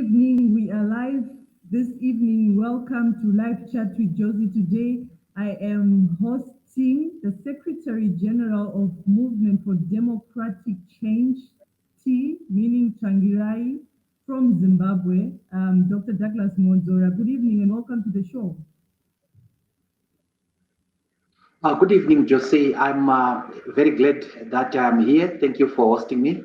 evening. We are live this evening. Welcome to Live Chat with Josie. Today, I am hosting the Secretary General of Movement for Democratic Change, T, meaning Changirai, from Zimbabwe, Dr. Douglas Mwonzora. Good evening and welcome to the show. Good evening, Josie. I'm very glad that I'm here. Thank you for hosting me.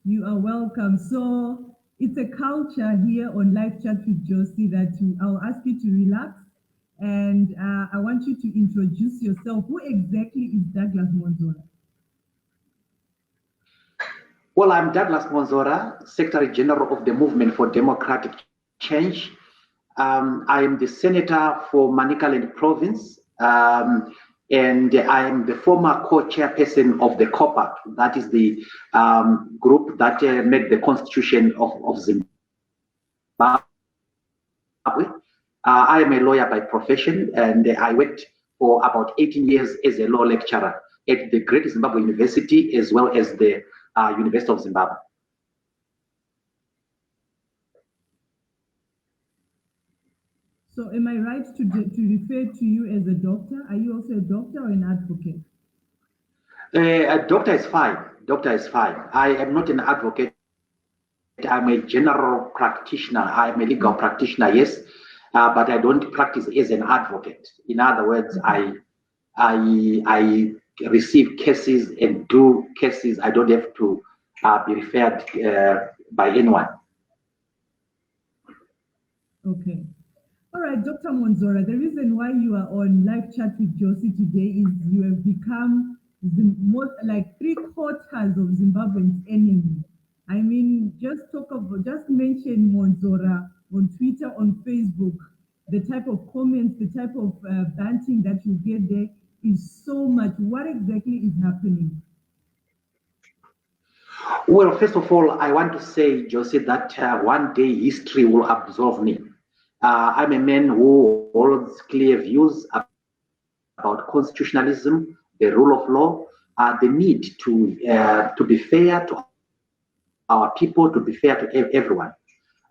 You are welcome. So it's a culture here on Live Chat with Josie that I'll ask you to relax and I want you to introduce yourself. Who exactly is Douglas Mwonzora? Well, I'm Douglas Mwonzora, Secretary General of the Movement for Democratic Change. I am the Senator for Manicaland Province, and I am the former co-chairperson of the COPA, that is the group that made the Constitution of Zimbabwe. I am a lawyer by profession, and I worked for about 18 years as a law lecturer at the Great Zimbabwe University, as well as the University of Zimbabwe. So am I right to refer to you as a doctor? Are you also a doctor or an advocate? A doctor is fine. Doctor is fine. I am not an advocate. I'm a general practitioner. I'm a legal practitioner, yes, but I don't practice as an advocate. In other words, I receive cases and do cases. I don't have to be referred by anyone. Okay. All right, Dr. Mwonzora, the reason why you are on Live Chat with Josie today is you have become the most, like 3/4 of Zimbabweans' enemy. I mean, just mention Mwonzora on Twitter, on Facebook. The type of comments, the type of banting that you get there is so much. What exactly is happening? Well, first of all, I want to say, Josie, that one day history will absolve me. I'm a man who holds clear views about constitutionalism, the rule of law, the need to be fair to our people, to be fair to everyone.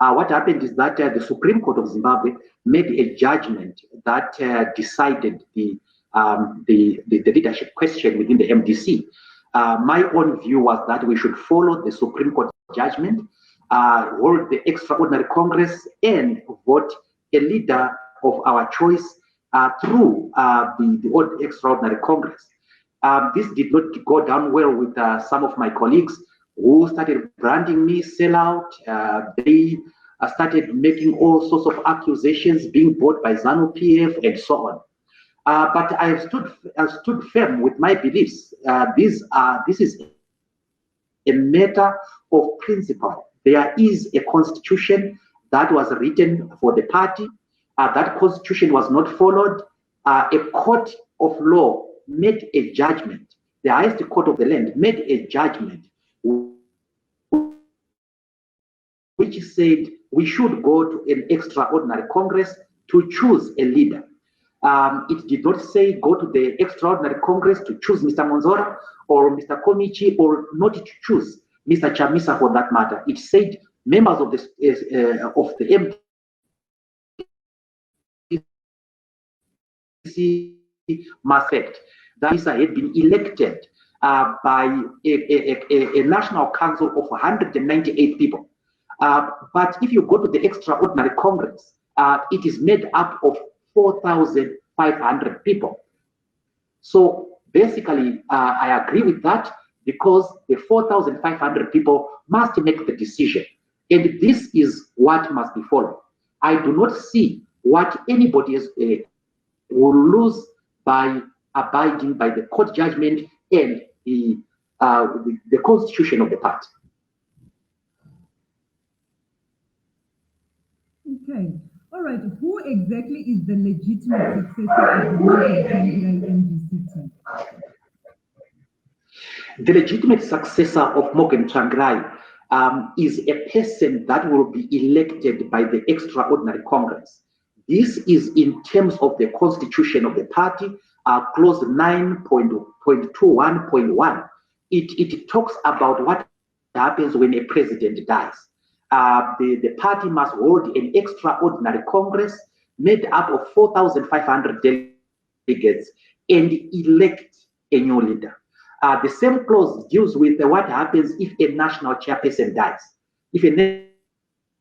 What happened is that the Supreme Court of Zimbabwe made a judgment that decided the leadership question within the MDC. My own view was that we should follow the Supreme Court judgment, hold the extraordinary Congress, and vote a leader of our choice through the extraordinary Congress. This did not go down well with some of my colleagues who started branding me sellout. They started making all sorts of accusations, being bought by ZANU-PF and so on. But I have stood firm with my beliefs. This is a matter of principle. There is a constitution that was written for the party. That constitution was not followed. A court of law made a judgment. The highest court of the land made a judgment which said we should go to an extraordinary Congress to choose a leader. It did not say go to the extraordinary Congress to choose Mr. Mwonzora or Mr. Komichi, or not to choose Mr. Chamisa for that matter. It said members of the MDC must act. That Chamisa had been elected by a national council of 198 people. But if you go to the extraordinary Congress, it is made up of 4,500 people. So basically, I agree with that, because the 4,500 people must make the decision. And this is what must be followed. I do not see what anybody will lose by abiding by the court judgment and the constitution of the party. Okay. All right. Who exactly is the legitimate successor of the Morgan MDC? The legitimate successor of Morgan Tsvangirai is a person that will be elected by the extraordinary Congress. This is in terms of the constitution of the party, clause 9.21.1. It talks about what happens when a president dies. The party must hold an extraordinary Congress made up of 4,500 delegates and elect a new leader. The same clause deals with what happens if a national chairperson dies. If a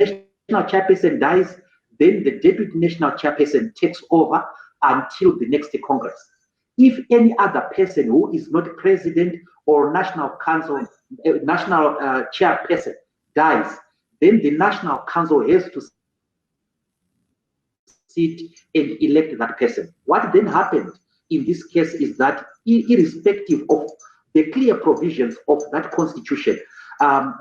national chairperson dies, then the deputy national chairperson takes over until the next Congress. If any other person who is not president or national council, national chairperson dies, then the national council has to sit and elect that person. What then happened in this case is that, irrespective of the clear provisions of that constitution,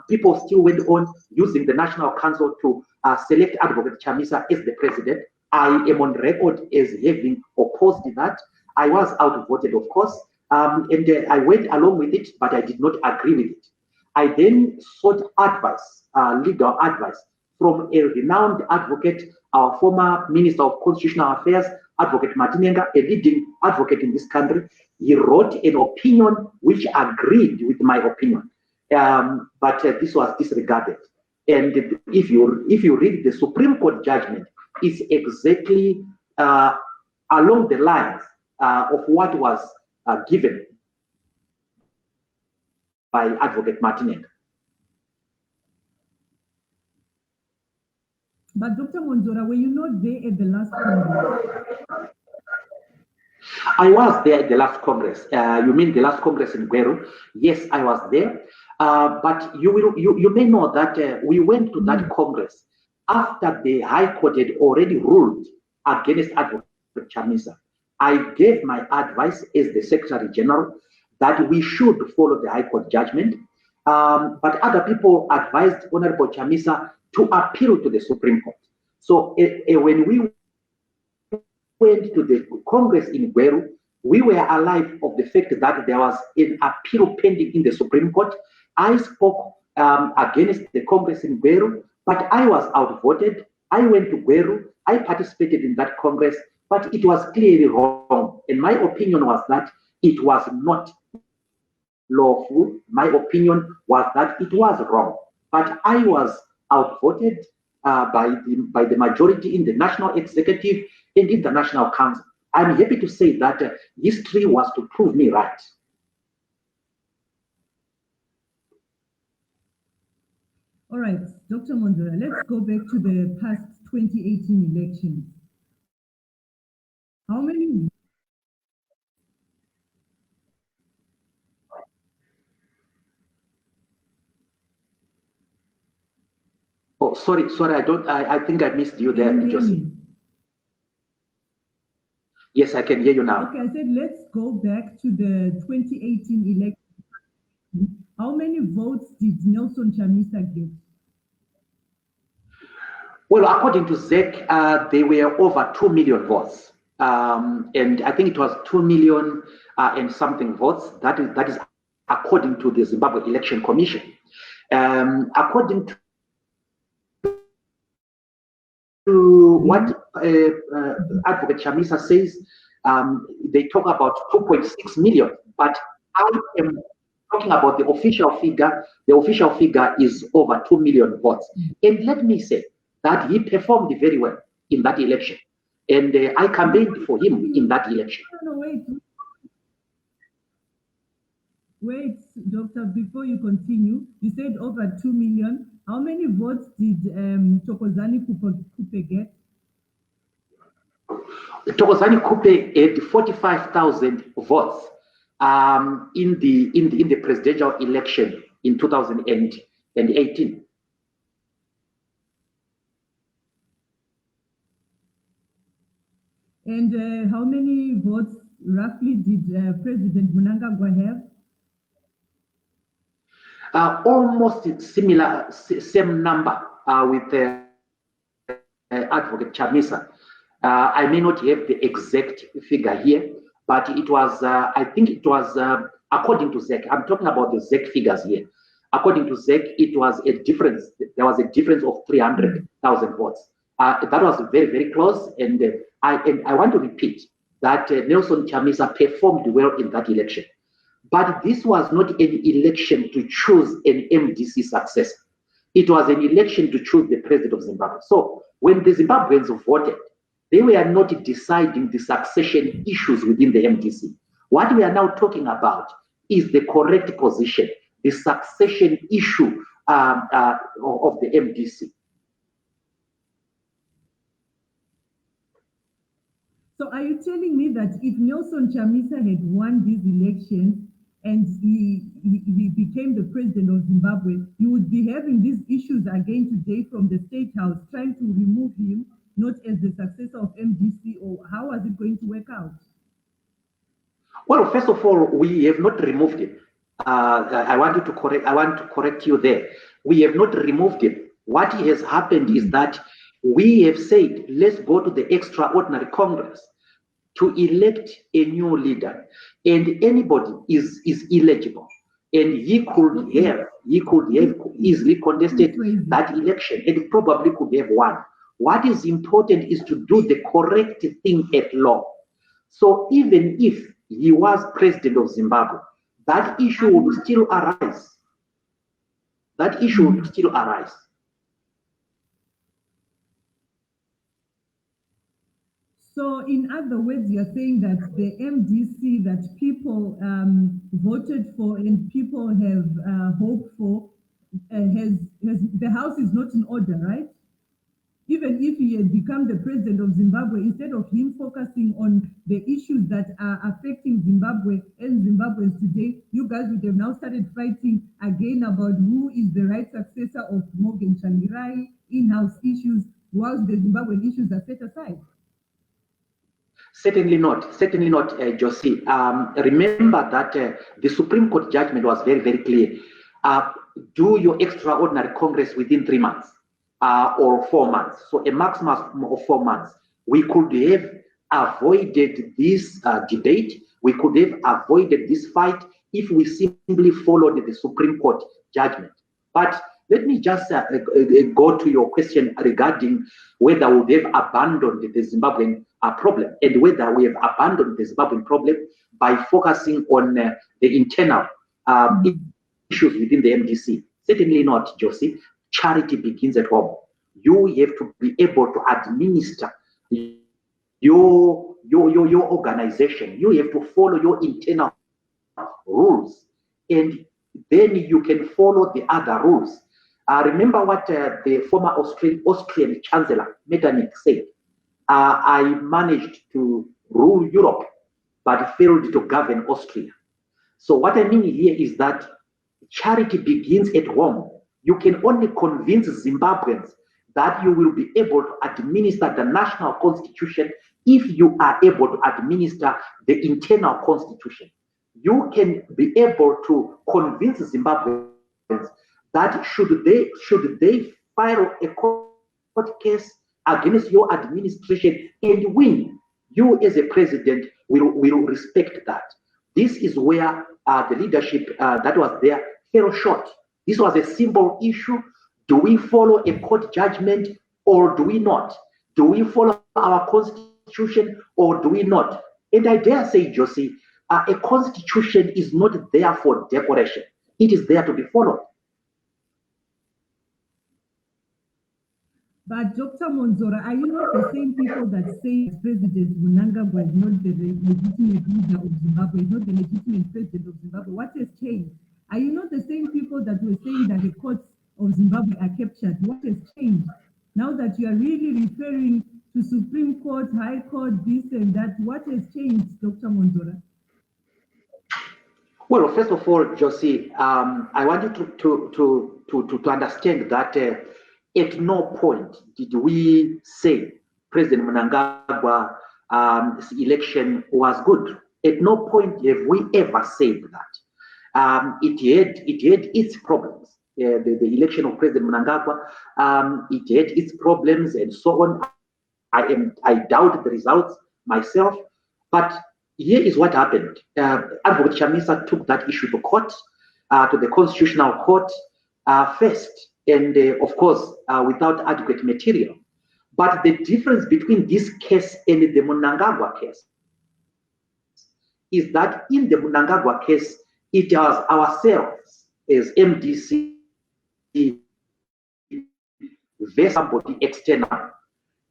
people still went on using the National Council to select Advocate Chamisa as the president. I am on record as having opposed that. I was outvoted, of course, and I went along with it, but I did not agree with it. I then sought advice, legal advice, from a renowned advocate, our former Minister of Constitutional Affairs, Advocate Matinenga, a leading advocate in this country. He wrote an opinion which agreed with my opinion, but this was disregarded. And if you read the Supreme Court judgment, it's exactly along the lines of what was given by Advocate Martinenga. But Dr. Mwonzora, were you not there at the last Congress? I was there at the last Congress. You mean the last Congress in Gweru? Yes, I was there. But you may know that we went to that Congress after the High Court had already ruled against Advocate Chamisa. I gave my advice as the Secretary General that we should follow the High Court judgment. But other people advised Honorable Chamisa to appeal to the Supreme Court. So when we went to the Congress in Gweru, we were alive of the fact that there was an appeal pending in the Supreme Court. I spoke against the Congress in Gweru, but I was outvoted. I went to Gweru. I participated in that Congress, but it was clearly wrong. And my opinion was that it was not lawful. My opinion was that it was wrong. But I was outvoted by the majority in the National Executive and in the National Council. I'm happy to say that history was to prove me right. All right, Dr. Mwonzora, let's go back to the past 2018 elections. How many? Oh, sorry, I think I missed you there, Joseph. Yes, I can hear you now. Okay, I said let's go back to the 2018 election. How many votes did Nelson Chamisa get? Well, according to ZEC, there were over 2 million votes. And I think it was 2 million and something votes. That is according to the Zimbabwe Election Commission. According to what Advocate Chamisa says, they talk about 2.6 million, but I am talking about the official figure. The official figure is over 2 million votes. And let me say that he performed very well in that election. And I campaigned for him in that election. No, wait, Doctor, before you continue, you said over 2 million. How many votes did Thokozani Kupe get? Thokozani Kupe had 45,000 votes in the presidential election in 2018. And how many votes roughly did President Mnangagwa have? Almost similar, same number with Advocate Chamisa. I may not have the exact figure here, but it was, I think it was, according to ZEC, I'm talking about the ZEC figures here. According to ZEC, it was a difference, there was a difference of 300,000 votes. That was very, very close. And I want to repeat that Nelson Chamisa performed well in that election. But this was not an election to choose an MDC successor. It was an election to choose the president of Zimbabwe. So when the Zimbabweans voted, they were not deciding the succession issues within the MDC. What we are now talking about is the correct position, the succession issue of the MDC. So are you telling me that if Nelson Chamisa had won these elections and he became the president of Zimbabwe, you would be having these issues again today from the State House, trying to remove him, not as the successor of MDC, or how was it going to work out? Well, first of all, we have not removed him. I want to correct you there. We have not removed him. What has happened is that we have said, let's go to the extraordinary Congress to elect a new leader, and anybody is eligible, and he could have easily contested that election, and probably could have won. What is important is to do the correct thing at law. So even if he was president of Zimbabwe, that issue would still arise. That issue would still arise. So in other words, you're saying that the MDC that people voted for and people have hoped for, the house is not in order, right? Even if he had become the president of Zimbabwe, instead of him focusing on the issues that are affecting Zimbabwe and Zimbabweans today, you guys would have now started fighting again about who is the right successor of Morgan Tsvangirai, in-house issues, whilst the Zimbabwean issues are set aside. Certainly not, Josie. Remember that the Supreme Court judgment was very, very clear. Do your extraordinary Congress within 3 months. Or 4 months, so a maximum of 4 months. We could have avoided this debate, we could have avoided this fight if we simply followed the Supreme Court judgment. But let me just go to your question regarding whether we would have abandoned the Zimbabwean problem, and whether we have abandoned the Zimbabwean problem by focusing on the internal issues within the MDC. Certainly not, Josie. Charity begins at home. You have to be able to administer your organization. You have to follow your internal rules, and then you can follow the other rules. Remember what the former Austrian Chancellor Metternich said. I managed to rule Europe, but failed to govern Austria. So what I mean here is that charity begins at home. You can only convince Zimbabweans that you will be able to administer the national constitution if you are able to administer the internal constitution. You can be able to convince Zimbabweans that should they file a court case against your administration and win, you as a president will respect that. This is where the leadership that was there fell short. This was a simple issue. Do we follow a court judgment or do we not? Do we follow our constitution or do we not? And I dare say, Josie, a constitution is not there for decoration. It is there to be followed. But Dr. Mwonzora, are you not the same people that say President Mnangagwa is not the legitimate leader of Zimbabwe, is not the legitimate president of Zimbabwe? What has changed? Are you not the same people that were saying that the courts of Zimbabwe are captured? What has changed? Now that you are really referring to Supreme Court, High Court, this and that, what has changed, Dr. Mwonzora? Well, first of all, Josie, I want you to understand that at no point did we say President Mnangagwa's election was good. At no point have we ever said that. It had its problems. The election of President Mnangagwa, it had its problems and so on. I doubt the results myself, but here is what happened. Advocate Chamisa took that issue to court, to the Constitutional Court first, and of course, without adequate material. But the difference between this case and the Mnangagwa case is that in the Mnangagwa case, it was ourselves as MDC versus somebody external.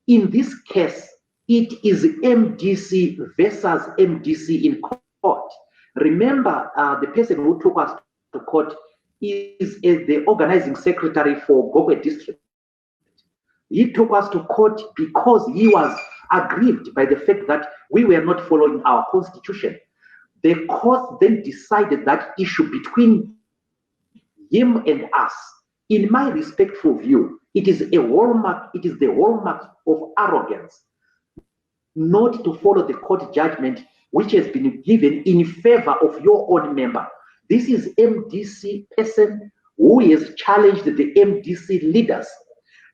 In this case, it is MDC versus MDC in court. Remember, the person who took us to court is the organizing secretary for Gogwe district. He took us to court because he was aggrieved by the fact that we were not following our constitution. The court then decided that issue between him and us. In my respectful view, it is the hallmark of arrogance not to follow the court judgment which has been given in favor of your own member. This is MDC person who has challenged the MDC leaders,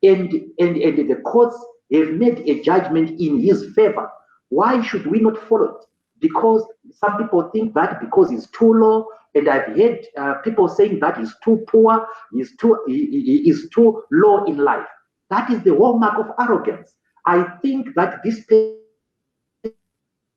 and the courts have made a judgment in his favor. Why should we not follow it? Because some people think that because it's too low, and I've heard people saying that he's too poor, he is too low in life. That is the hallmark of arrogance. I think that this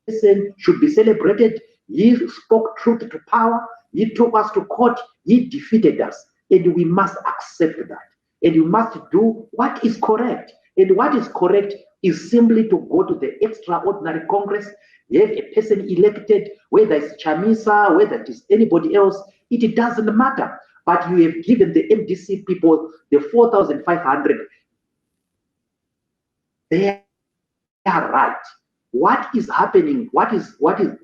person should be celebrated. He spoke truth to power. He took us to court. He defeated us. And we must accept that. And you must do what is correct. And what is correct is simply to go to the extraordinary Congress, have a person elected, whether it's Chamisa, whether it is anybody else, it doesn't matter. But you have given the MDC people the 4,500. They are right. What is happening, what is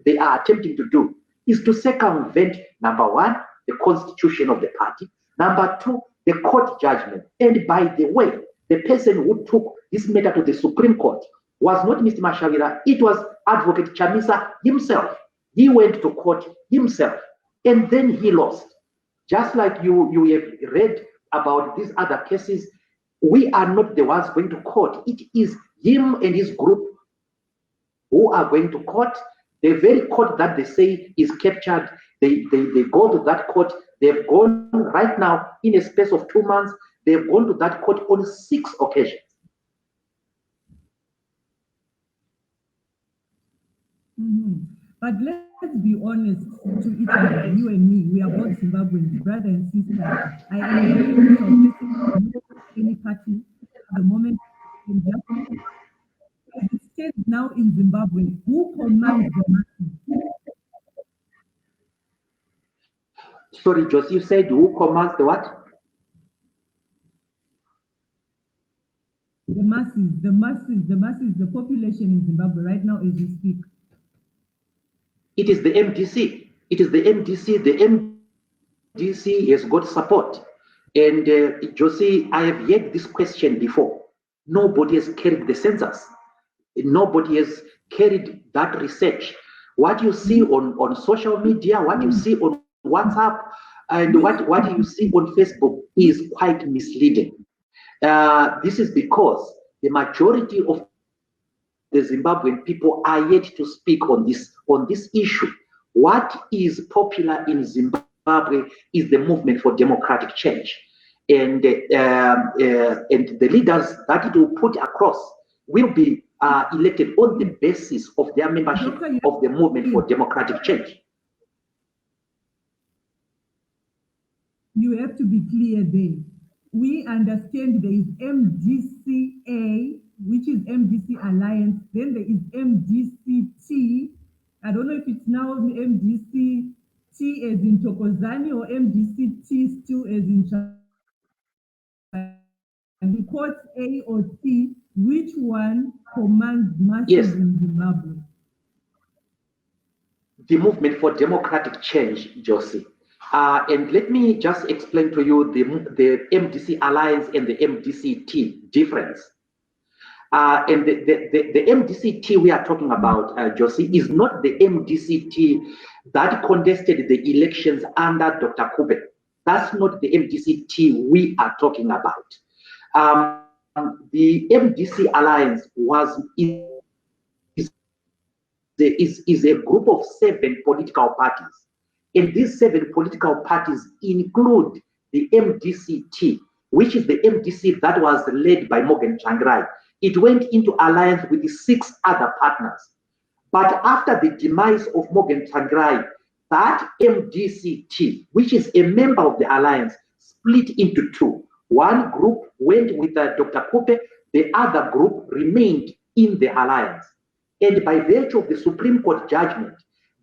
they are attempting to do is to circumvent, number one, the constitution of the party, number two, the court judgment. And by the way, the person who took this matter to the Supreme Court was not Mr. Mashavira, it was Advocate Chamisa himself. He went to court himself, and then he lost. Just like you have read about these other cases, we are not the ones going to court. It is him and his group who are going to court. The very court that they say is captured, they go to that court. They've gone right now in a space of 2 months. They've gone to that court on 6 occasions. But let's be honest to each other, you and me, we are both Zimbabweans, brother and sister. I am any party at the moment. It states now in Zimbabwe, who commands the masses? Sorry, Josie, you said who commands the what? The masses, the population in Zimbabwe right now as we speak. It is the MDC. It is the MDC. The MDC has got support. And Josie, I have heard this question before. Nobody has carried the census. Nobody has carried that research. What you see on social media, what you see on WhatsApp, and what you see on Facebook is quite misleading. This is because the majority of the Zimbabwean people are yet to speak on this issue. What is popular in Zimbabwe is the movement for democratic change, and the leaders that it will put across will be elected on the basis of their membership of the movement for democratic change. You have to be clear there. We understand there is MDCA, which is MDC Alliance. Then there is MDCT. I don't know if it's now MDCT as in Tokozani or MDCT still as in the court A or T. Which one commands masses in Zimbabwe? The movement for democratic change, Josie. And let me just explain to you the MDC Alliance and the MDCT difference. And the MDCT we are talking about, Josie, is not the MDCT that contested the elections under Dr. Kube. That's not the MDCT we are talking about. The MDC Alliance is a group of 7 political parties. And these 7 political parties include the MDCT, which is the MDC that was led by Morgan Tsvangirai. It went into alliance with the 6 other partners. But after the demise of Morgan Tsvangirai, that MDCT, which is a member of the alliance, split into two. One group went with Dr. Kupe, the other group remained in the alliance. And by virtue of the Supreme Court judgment,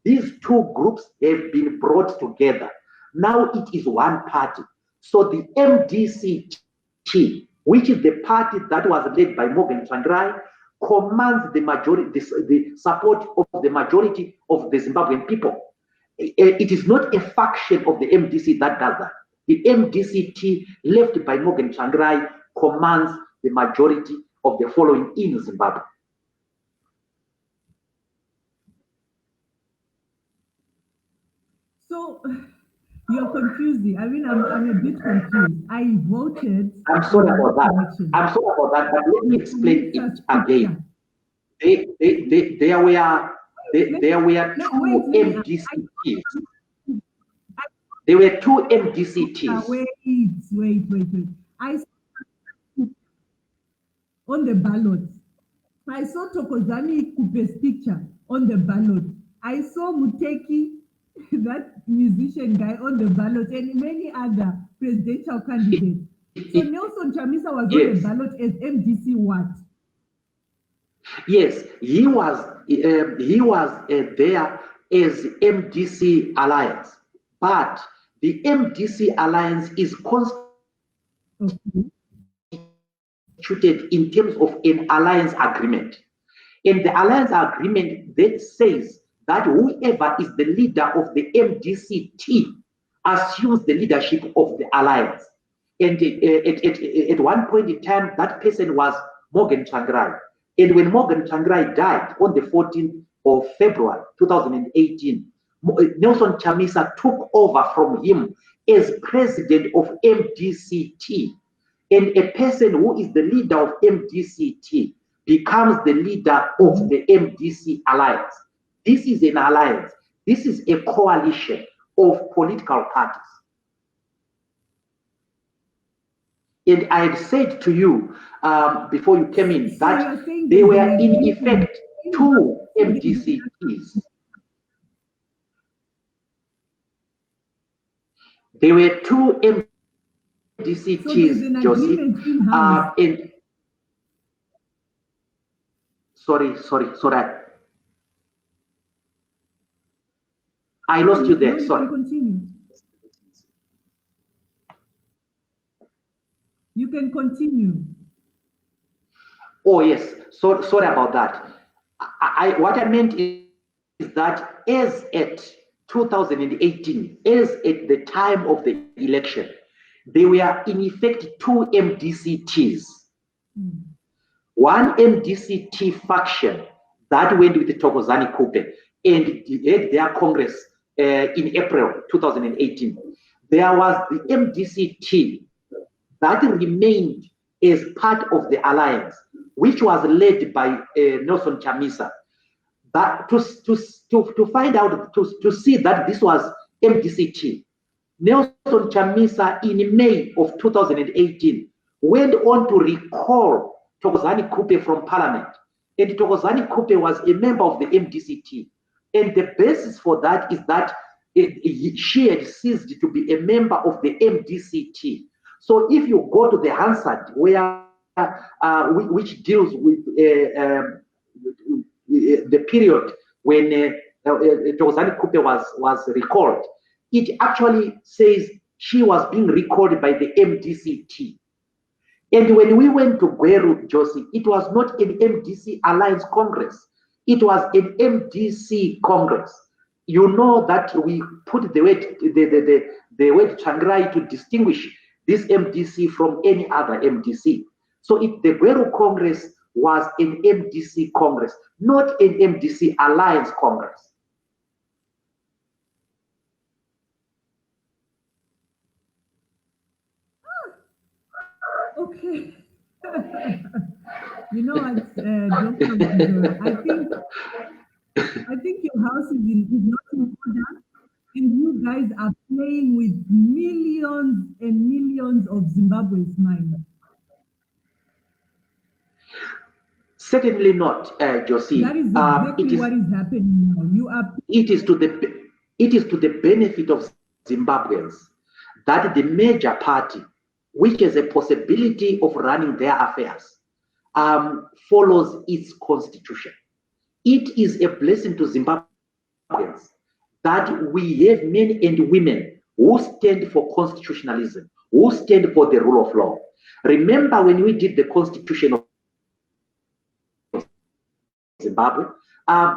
these two groups have been brought together. Now it is one party. So the MDCT, which is the party that was led by Morgan Tsvangirai, commands the majority, the support of the majority of the Zimbabwean people. It is not a faction of the MDC that does that. The MDCT, left by Morgan Tsvangirai, commands the majority of the following in Zimbabwe. So you're confusing. I mean, I'm a bit confused. I voted. I'm sorry about that. I'm sorry about that, but let me explain it again. There were two MDCTs. There were two MDCTs. Wait. I saw on the ballot. I saw Thokozani Kupe's picture on the ballot. I saw Muteki, that musician guy, on the ballot, and many other presidential candidates. So Nelson Chamisa was on the ballot as MDC what? Yes, he was there as MDC Alliance, but the MDC Alliance is constituted in terms of an alliance agreement. In the alliance agreement, that says that whoever is the leader of the MDCT assumes the leadership of the alliance. And at one point in time, that person was Morgan Tsvangirai. And when Morgan Tsvangirai died on the 14th of February 2018, Nelson Chamisa took over from him as president of MDCT. And a person who is the leader of MDCT becomes the leader of the MDC alliance. This is an alliance. This is a coalition of political parties. And I had said to you before you came in that there were in effect two MDCTs. There were two MDCTs, Joseph. And sorry. I lost you there. Sorry. You can continue. Oh yes. So sorry about that. What I meant is that as at 2018, as at the time of the election, there were in effect two MDCTs. One MDCT faction that went with the Thokozani Kupe and had their Congress in April 2018. There was the MDCT that remained as part of the alliance, which was led by Nelson Chamisa. That to find out, to see that this was MDCT, Nelson Chamisa in May of 2018 went on to recall Thokozani Kupe from Parliament. And Thokozani Kupe was a member of the MDCT. And the basis for that is that she had ceased to be a member of the MDCT. So if you go to the Hansard, where which deals with the period when Thokozani Kupe was recalled, it actually says she was being recalled by the MDCT. And when we went to Gweru, Josie, it was not an MDC Alliance Congress. It was an MDC Congress. You know that we put the word Tsvangirai to distinguish this MDC from any other MDC. So the Gweru Congress was an MDC Congress, not an MDC Alliance Congress. Okay. You know what, Dr. Mwonzora, I think your house is not in order, and you guys are playing with millions and millions of Zimbabwe's mind. Certainly not, Josie. That is exactly what is happening now. It is to the It is to the benefit of Zimbabweans that the major party, which has a possibility of running their affairs, follows its constitution. It is a blessing to Zimbabweans that we have men and women who stand for constitutionalism, who stand for the rule of law. Remember when we did the constitution of Zimbabwe,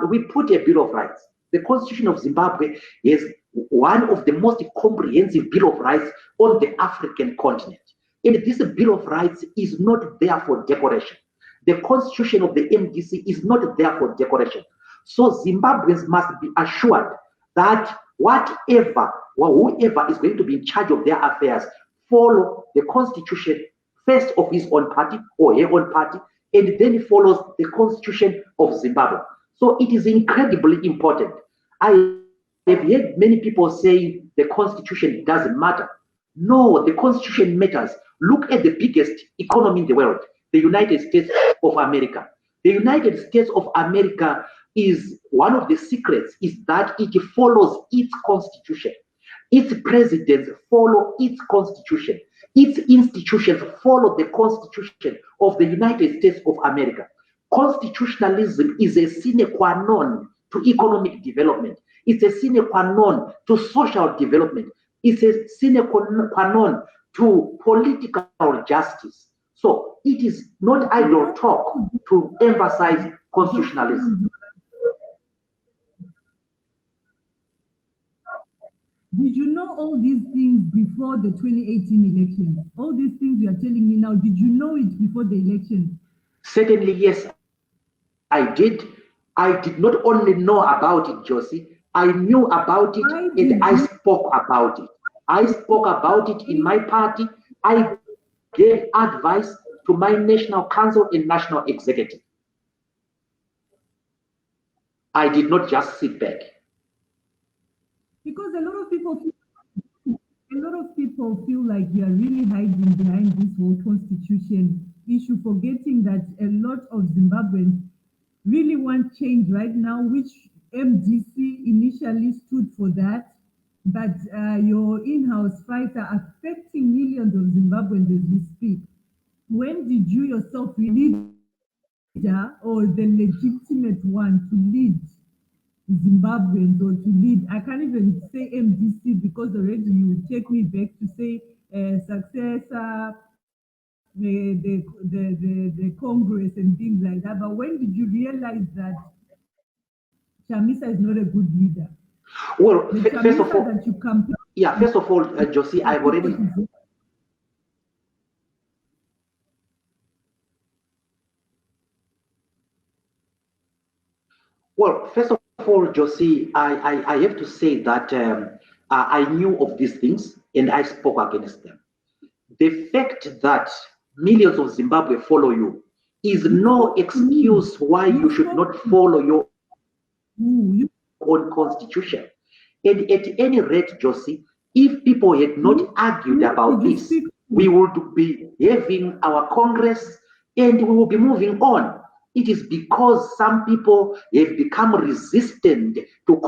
we put a Bill of Rights. The Constitution of Zimbabwe is one of the most comprehensive Bill of Rights on the African continent. And this Bill of Rights is not there for decoration. The Constitution of the MDC is not there for decoration. So Zimbabweans must be assured that whoever is going to be in charge of their affairs follow the Constitution first of his own party or her own party, and then follows the Constitution of Zimbabwe. So it is incredibly important. I have heard many people say the Constitution doesn't matter. No, the Constitution matters. Look at the biggest economy in the world, the United States of America. The United States of America is one of the secrets is that it follows its constitution. Its presidents follow its constitution. Its institutions follow the constitution of the United States of America. Constitutionalism is a sine qua non to economic development. It's a sine qua non to social development. It's a sine qua non to political justice. So it is not idle talk to emphasize constitutionalism. Did you know all these things before the 2018 election? All these things you are telling me now, did you know it before the election? Certainly, yes, I did. I did not only know about it, Josie, I knew about it and I spoke about it. I spoke about it in my party. I gave advice to my national council and national executive. I did not just sit back. Because a lot of people feel like you are really hiding behind this whole constitution issue, forgetting that a lot of Zimbabweans really want change right now, which MDC initially stood for that. But your in-house fights are affecting millions of Zimbabweans as we speak. When did you yourself leader or the legitimate one to lead Zimbabweans or to lead? I can't even say MDC because already you will take me back to say successor, the Congress and things like that. But when did you realize that Chamisa is not a good leader? Well, first of all, that you campaign. Yeah, first of all, Josie, I've already. Well, first of all, Josie, I have to say that I knew of these things and I spoke against them. The fact that millions of Zimbabwe follow you is no excuse why you should not follow your own constitution. And at any rate, Josie, if people had not argued about this, we would be having our Congress and we will be moving on. It is because some people have become resistant to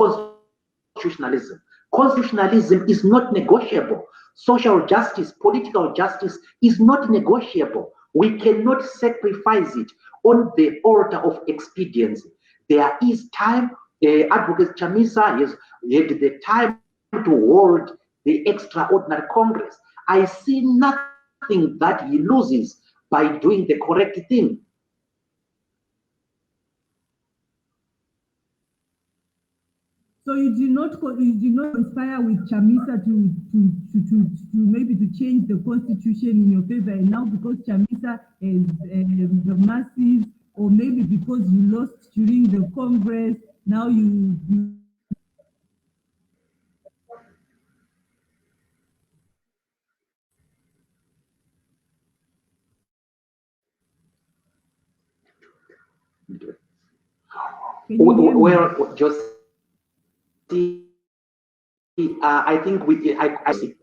constitutionalism. Constitutionalism is not negotiable. Social justice, political justice is not negotiable. We cannot sacrifice it on the altar of expediency. There is time. Advocate Chamisa has had the time to hold the extraordinary Congress. I see nothing that he loses by doing the correct thing. So you did not conspire with Chamisa to maybe to change the constitution in your favor, and now because Chamisa is the masses, or maybe because you lost during the Congress, now you well, just I think I see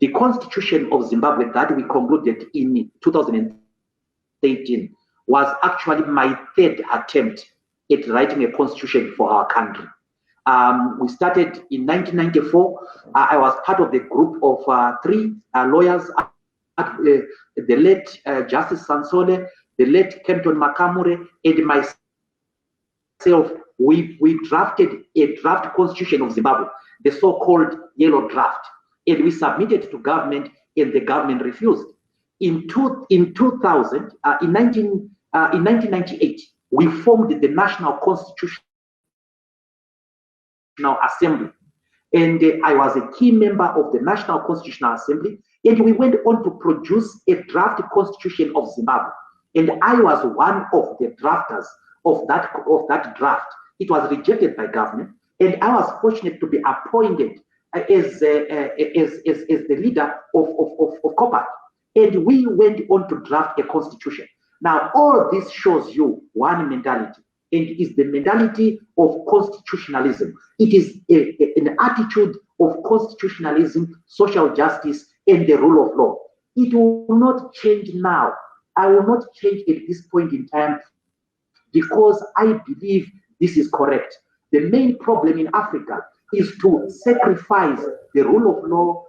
the Constitution of Zimbabwe that we concluded in 2018 was actually my third attempt at writing a constitution for our country. We started in 1994. I was part of the group of three lawyers, the late Justice Sansole, the late Kenton Makamure, and myself. We drafted a draft constitution of Zimbabwe, the so-called yellow draft, and we submitted to government, and the government refused. In 1998, we formed the National Constitutional Assembly, and I was a key member of the National Constitutional Assembly, and we went on to produce a draft constitution of Zimbabwe, and I was one of the drafters of that draft. It was rejected by government, and I was fortunate to be appointed as the leader of COPA, and we went on to draft a constitution. Now, all this shows you one mentality, and it is the mentality of constitutionalism. It is an attitude of constitutionalism, social justice, and the rule of law. It will not change now. I will not change at this point in time, because I believe this is correct. The main problem in Africa is to sacrifice the rule of law,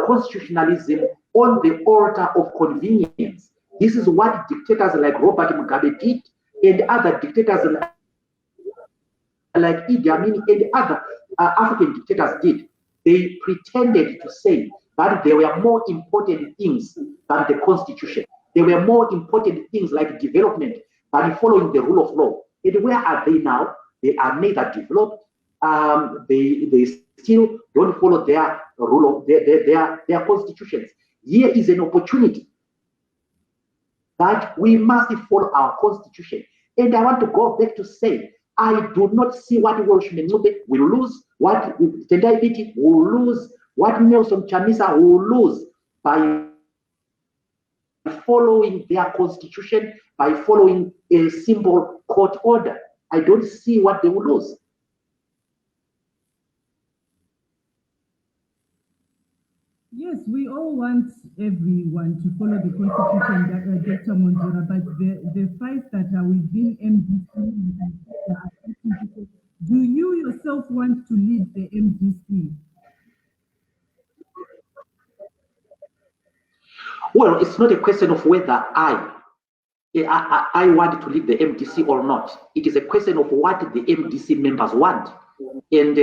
constitutionalism on the altar of convenience. This is what dictators like Robert Mugabe did, and other dictators like Idi Amin and other African dictators did. They pretended to say that there were more important things than the constitution. There were more important things like development than following the rule of law. And where are they now? They are neither developed. They still don't follow their rule of their constitutions. Here is an opportunity that we must follow our constitution. And I want to go back to say, I do not see what Welshman will lose, what Tendai Biti will lose, what Nelson Chamisa will lose by following their constitution, by following a simple court order. I don't see what they will lose. Yes, we all want everyone to follow the constitution, Dr. Mwonzora, but the fights that are within MDC, do you yourself want to lead the MDC? Well, it's not a question of whether I want to lead the MDC or not. It is a question of what the MDC members want. And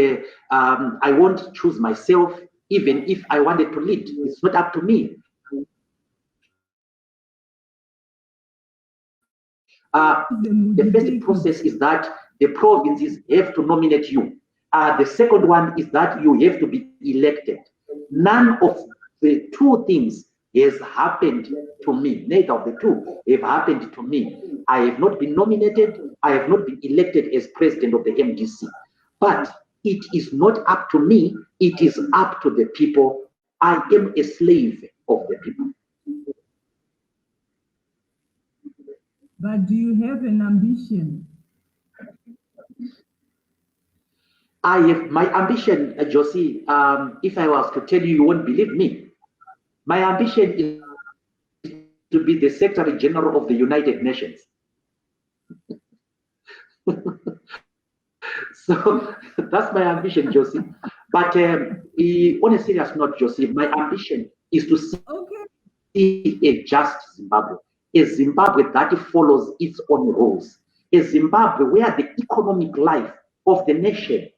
I won't choose myself, even if I wanted to lead. It's not up to me. The first process is that the provinces have to nominate you. The second one is that you have to be elected. None of the two things has happened to me. Neither of the two have happened to me. I have not been nominated. I have not been elected as president of the MDC. But it is not up to me. It is up to the people. I am a slave of the people. But do you have an ambition? I have my ambition, Josie. If I was to tell you, you won't believe me. My ambition is to be the Secretary General of the United Nations. So that's my ambition, Josie. But on a serious note, Josie, my ambition is to see a just Zimbabwe, a Zimbabwe that follows its own rules, a Zimbabwe where the economic life of the nation,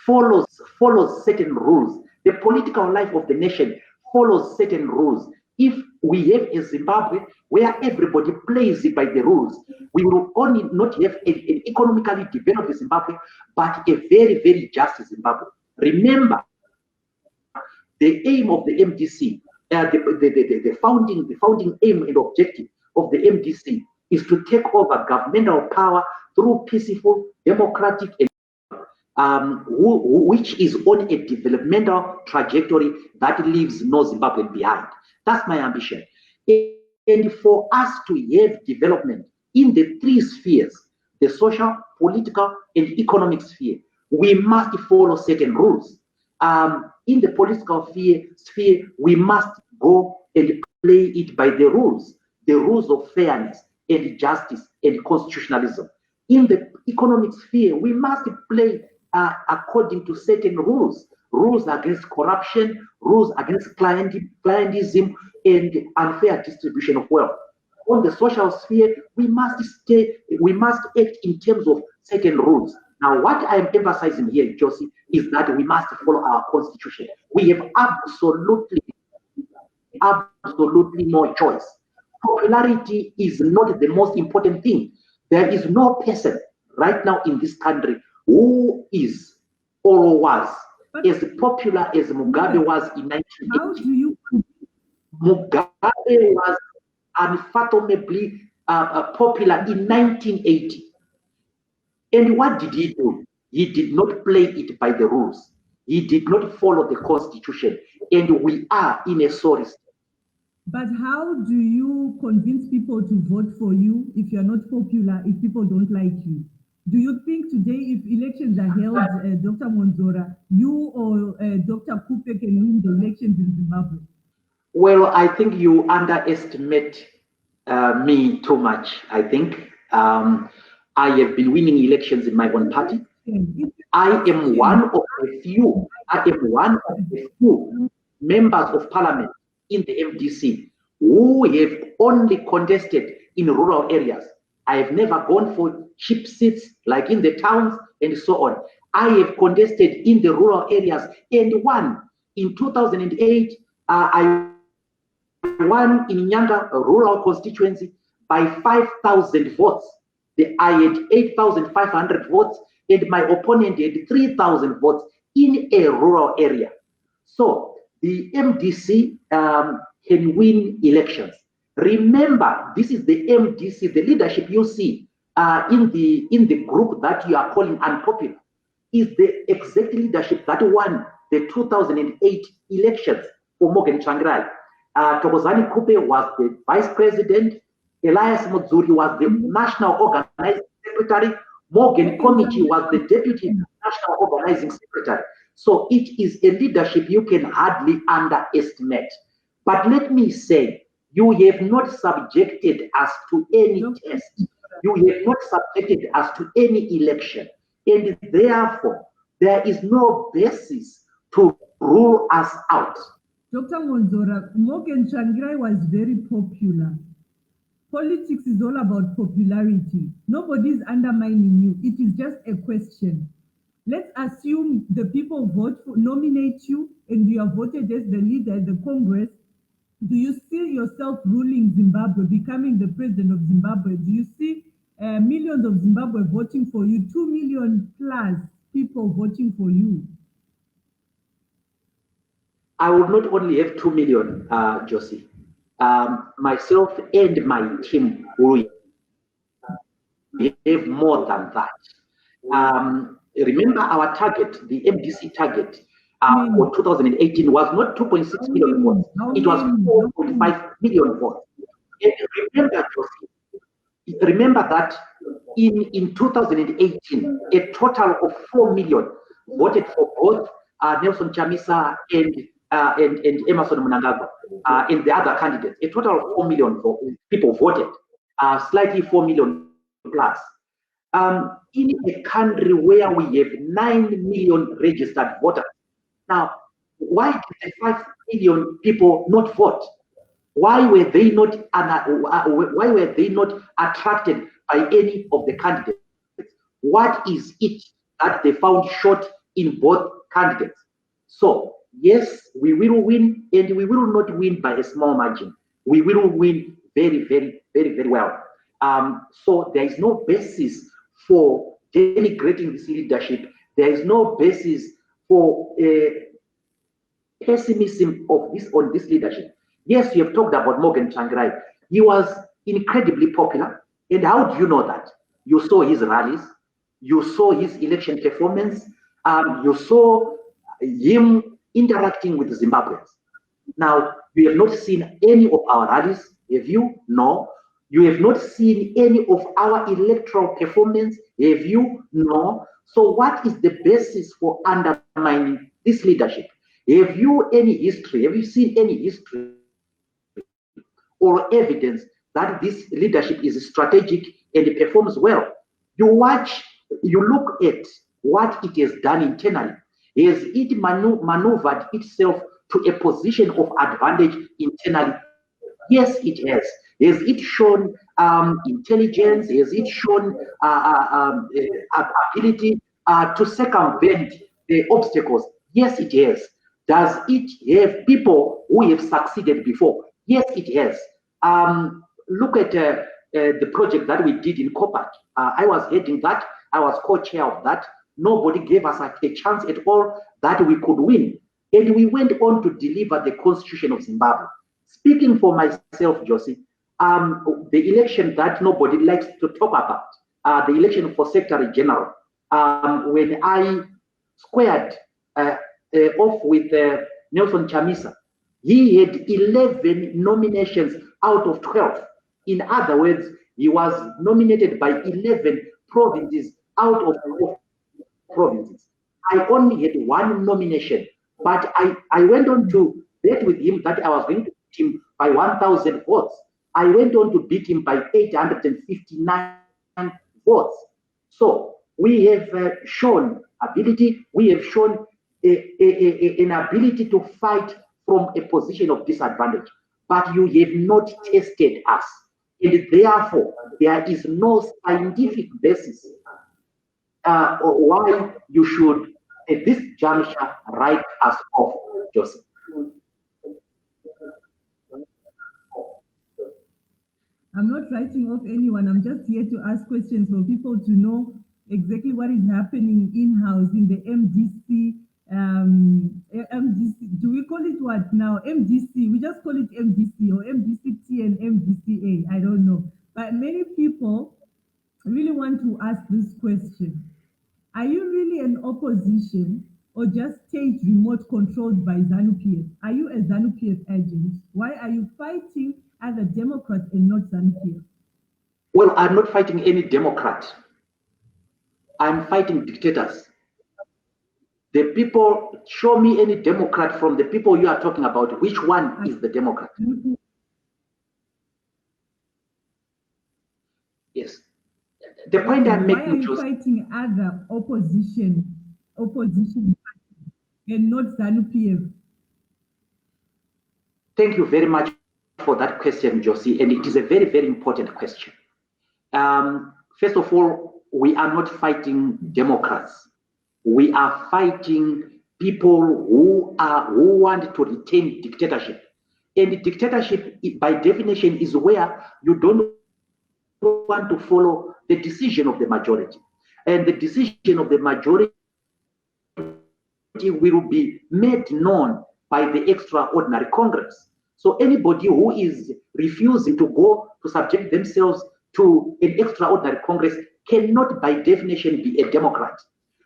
follows certain rules. The political life of the nation follows certain rules. If we have a Zimbabwe where everybody plays by the rules, we will only not have an economically developed Zimbabwe, but a very, very just Zimbabwe. Remember, the aim of the MDC, the founding aim and objective of the MDC is to take over governmental power through peaceful, democratic, which is on a developmental trajectory that leaves no Zimbabwean behind. That's my ambition. And for us to have development in the three spheres, the social, political, and economic sphere, we must follow certain rules. In the political sphere, we must go and play it by the rules of fairness, and justice and constitutionalism. In the economic sphere, we must play according to certain rules against corruption, rules against clientism, and unfair distribution of wealth. On the social sphere, we must act in terms of certain rules. Now, what I am emphasizing here, Josie, is that we must follow our constitution. We have absolutely no choice. Popularity is not the most important thing. There is no person right now in this country who is or was as popular as Mugabe was in 1980. How do you? Mugabe was unfathomably popular in 1980. And what did he do? He did not play it by the rules. He did not follow the constitution. And we are in a sorry state. But how do you convince people to vote for you if you're not popular, if people don't like you? Do you think today, if elections are held, Dr. Mwonzora, you or Dr. Kupe can win the elections in Zimbabwe? Well, I think you underestimate me too much. I think I have been winning elections in my own party. I am one of the few members of parliament in the MDC who have only contested in rural areas. I have never gone for cheap seats like in the towns and so on. I have contested in the rural areas and won. In 2008, I won in Nyanga rural constituency by 5,000 votes. I had 8,500 votes and my opponent had 3,000 votes in a rural area. So the MDC can win elections. Remember, this is the MDC, the leadership you see in the group that you are calling unpopular, is the exact leadership that won the 2008 elections for Morgan Tsvangirai. Thokozani Kupe was the vice president. Elias Mudzuri was the national organizing secretary. Morgan Committee was the deputy national organizing secretary. So it is a leadership you can hardly underestimate. But let me say, you have not subjected us to any test. You have not subjected us to any election. And therefore, there is no basis to rule us out. Dr. Mwonzora, Morgan Tsvangirai was very popular. Politics is all about popularity. Nobody's undermining you. It is just a question. Let's assume the people nominate you and you are voted as the leader at the Congress. Do you see yourself ruling Zimbabwe, becoming the president of Zimbabwe? Do you see millions of Zimbabwe voting for you, 2 million plus people voting for you? I would not only have 2 million, Josie. Myself and my team will have more than that. Remember our target, the MDC target for 2018 was not 2.6 million votes. It was 4.5 million votes. And remember that in 2018, a total of 4 million voted for both Nelson Chamisa and Emerson Mnangagwa and the other candidates. A total of 4 million people voted, slightly 4 million plus. In a country where we have 9 million registered voters. Now, why did the 5 million people not vote? Why were they not attracted by any of the candidates? What is it that they found short in both candidates? So yes, we will win, and we will not win by a small margin. We will win very, very, very, very well. So there is no basis for denigrating this leadership. There is no basis for pessimism on this leadership. Yes, you have talked about Morgan Tsvangirai. He was incredibly popular. And how do you know that? You saw his rallies. You saw his election performance. You saw him interacting with Zimbabweans. Now, you have not seen any of our rallies, have you? No. You have not seen any of our electoral performance, have you? No. So what is the basis for undermining this leadership? Have you any history? Have you seen any history or evidence that this leadership is strategic and it performs well. You look at what it has done internally. Has it maneuvered itself to a position of advantage internally? Yes, it has. Has it shown intelligence? Has it shown ability to circumvent the obstacles? Yes, it has. Does it have people who have succeeded before? Yes, it has. Look at the project that we did in Kopak. I was heading that. I was co-chair of that. Nobody gave us a chance at all that we could win. And we went on to deliver the Constitution of Zimbabwe. Speaking for myself, Josie, the election that nobody likes to talk about, the election for Secretary General, when I squared off with Nelson Chamisa, he had 11 nominations out of 12. In other words, he was nominated by 11 provinces out of 12 provinces. I only had one nomination, but I went on to bet with him that I was going to beat him by 1,000 votes. I went on to beat him by 859 votes. So we have shown ability, we have shown an ability to fight from a position of disadvantage, but you have not tested us. And therefore, there is no scientific basis why you should, at this juncture, write us off, Joseph. I'm not writing off anyone. I'm just here to ask questions for people to know exactly what is happening in-house in the MDC. MDC, do we call it what now? MDC, we just call it MDC or MDCT and MDCA, I don't know. But many people really want to ask this question. Are you really an opposition or just state remote controlled by ZANU-PF? Are you a ZANU-PF agent? Why are you fighting as a Democrat and not ZANU-PF? Well, I'm not fighting any Democrat. I'm fighting dictators. The people, show me any Democrat from the people you are talking about. Which one is the Democrat? Yes. The point I'm making, why are you fighting other opposition and not ZANU-PF? Thank you very much for that question, Josie, and it is a very, very important question. First of all, we are not fighting Democrats. We are fighting people who want to retain dictatorship. And dictatorship, by definition, is where you don't want to follow the decision of the majority. And the decision of the majority will be made known by the extraordinary Congress. So anybody who is refusing to go to subject themselves to an extraordinary Congress cannot by definition be a Democrat.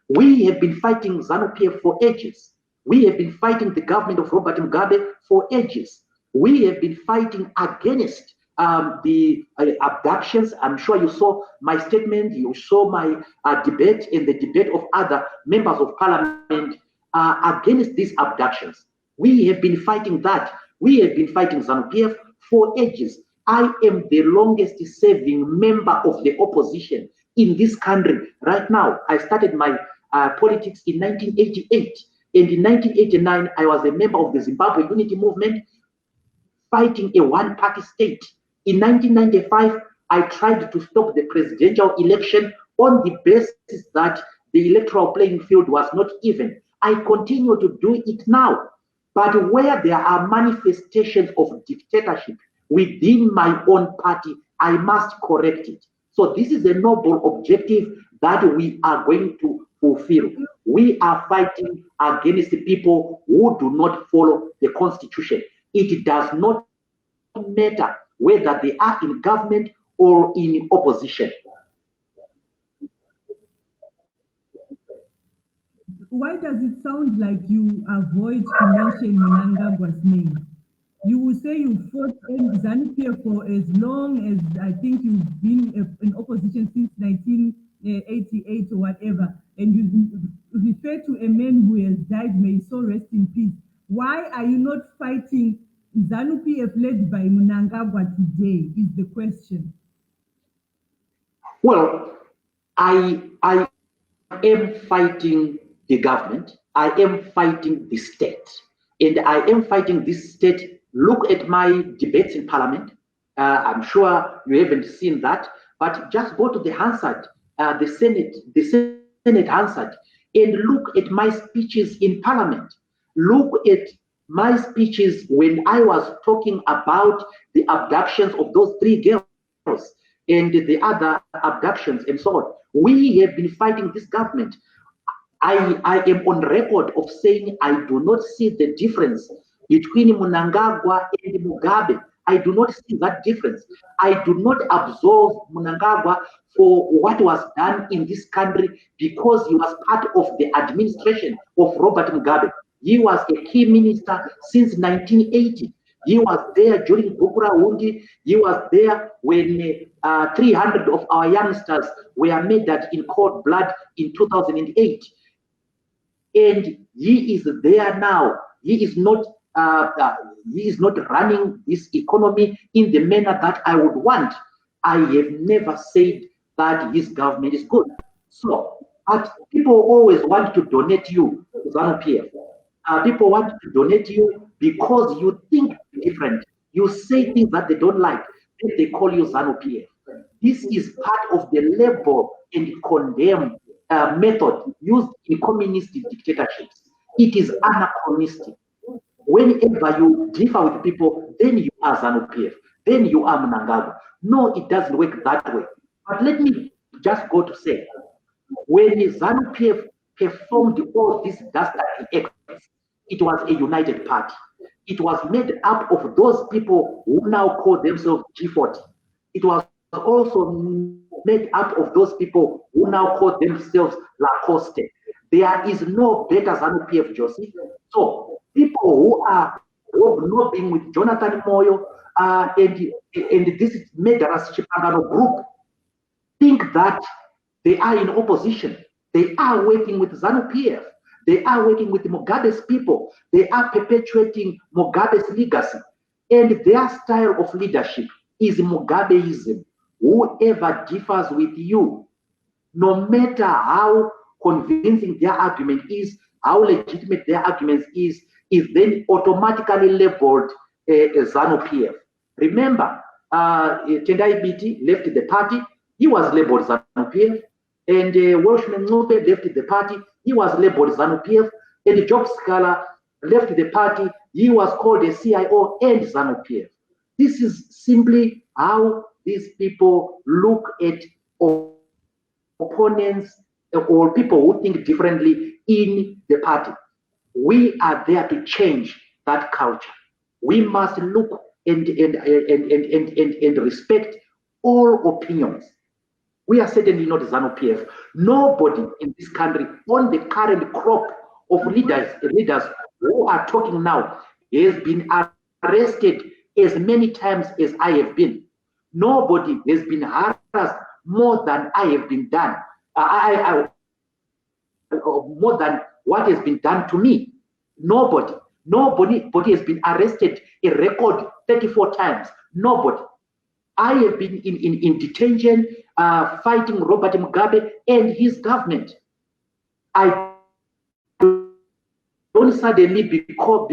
We have been fighting ZANU-PF for ages. We have been fighting the government of Robert Mugabe for ages. We have been fighting against the abductions. I'm sure you saw my statement, you saw my debate and the debate of other members of parliament against these abductions. We have been fighting that. We have been fighting ZANU-PF for ages. I am the longest serving member of the opposition in this country right now. I started my politics in 1988. And in 1989, I was a member of the Zimbabwe Unity Movement fighting a one-party state. In 1995, I tried to stop the presidential election on the basis that the electoral playing field was not even. I continue to do it now. But where there are manifestations of dictatorship within my own party, I must correct it. So this is a noble objective that we are going to fulfill. We are fighting against the people who do not follow the Constitution. It does not matter whether they are in government or in opposition. Why does it sound like you avoid to mention Mnangagwa's name? You will say you fought ZANU-PF for as long as I think you've been in opposition since 1988 or whatever, and you refer to a man who has died, may so rest in peace. Why are you not fighting ZANU-PF led by Mnangagwa today is the question. Well, I am fighting the government. I am fighting the state. And I am fighting this state. Look at my debates in parliament. I'm sure you haven't seen that, but just go to the Hansard, the Senate Hansard, and look at my speeches in parliament. Look at my speeches when I was talking about the abductions of those 3 girls and the other abductions and so on. We have been fighting this government. I am on record of saying I do not see the difference between Mnangagwa and Mugabe. I do not see that difference. I do not absolve Mnangagwa for what was done in this country because he was part of the administration of Robert Mugabe. He was a key minister since 1980. He was there during Bukura Wundi. He was there when 300 of our youngsters were murdered in cold blood in 2008. And he is there now. He is not running this economy in the manner that I would want. I have never said that his government is good. So, but people always want to donate you to ZANU-PF. People want to donate you because you think different. You say things that they don't like. Then they call you ZANU-PF. This is part of the label and condemn method used in communist dictatorships. It is anachronistic. Whenever you differ with people, then you are ZANU-PF, then you are Mnangagwa. No, it doesn't work that way. But let me just go to say, when ZANU-PF performed all these dastardly acts, it was a united party. It was made up of those people who now call themselves G40. It was also made up of those people who now call themselves Lacoste. There is no better ZANU-PF, Josie. So people who are not being with Jonathan Moyo and this murderous Chipangano group think that they are in opposition. They are working with ZANU-PF. They are working with Mugabe's people. They are perpetuating Mugabe's legacy. And their style of leadership is Mugabeism. Whoever differs with you, no matter how convincing their argument is, how legitimate their argument is then automatically labeled ZANU-PF. Remember, Tendai Biti left the party, he was labeled ZANU-PF, and Welshman Ngope left the party, he was labeled ZANU-PF, and Job Scala left the party, he was called a CIO and ZANU-PF. This is simply how these people look at opponents or people who think differently in the party. We are there to change that culture. We must look and respect all opinions. We are certainly not ZANU-PF. Nobody in this country on the current crop of leaders who are talking now has been arrested as many times as I have been. Nobody has been harassed more than I have been done. More than what has been done to me. Nobody has been arrested a record 34 times. Nobody. I have been in detention, fighting Robert Mugabe and his government. I don't suddenly become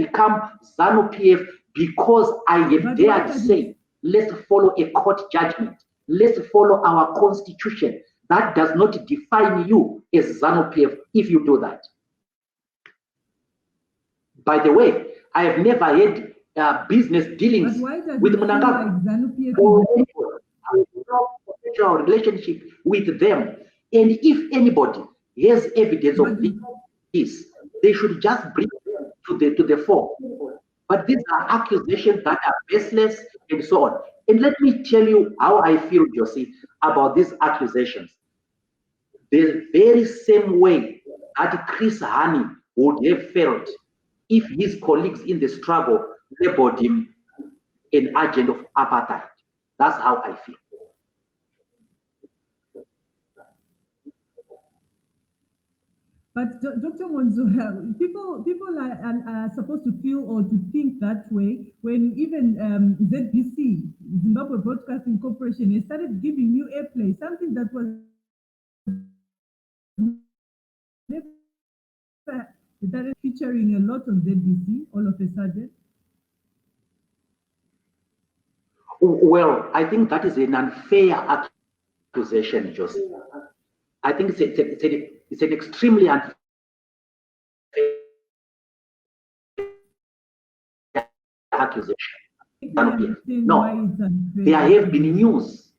ZANU-PF because I have dared to say, let's follow a court judgment. Let's follow our constitution. That does not define you as ZANU-PF if you do that. By the way, I have never had business dealings with Mnangagwa or no professional relationship with them. And if anybody has evidence of this, they should just bring it to the fore. But these are accusations that are baseless and so on. And let me tell you how I feel, Josie, about these accusations. The very same way that Chris Hani would have felt if his colleagues in the struggle labeled him an agent of apartheid. That's how I feel. But Dr. Mwonzora, people are supposed to feel or to think that way when even ZBC, Zimbabwe Broadcasting Corporation, has started giving you airplay, something that was never started featuring a lot on ZBC all of a sudden. Well, I think that is an unfair accusation, Joseph. I think it's an extremely unfair accusation. No, there have been news.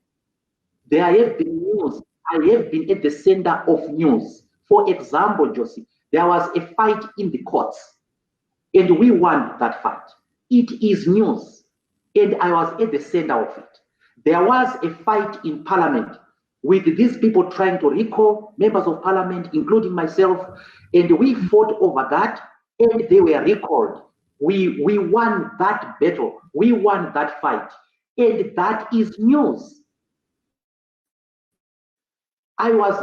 There have been news. I have been at the center of news. For example, Joseph, there was a fight in the courts, and we won that fight. It is news, and I was at the center of it. There was a fight in parliament with these people trying to recall members of parliament, including myself, and we fought over that, and they were recalled. We won that battle. We won that fight, and that is news. I was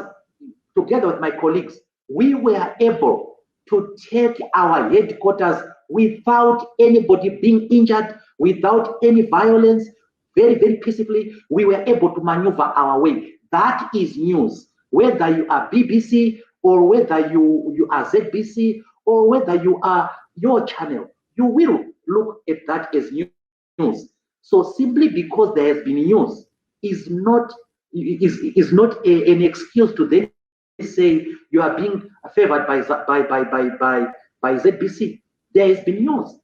together with my colleagues. We were able to take our headquarters without anybody being injured, without any violence, very, very peacefully. We were able to maneuver our way. That is news. Whether you are BBC or whether you are ZBC or whether you are your channel, you will look at that as news. So simply because there has been news is not an excuse to then say you are being favored by ZBC. There has been news.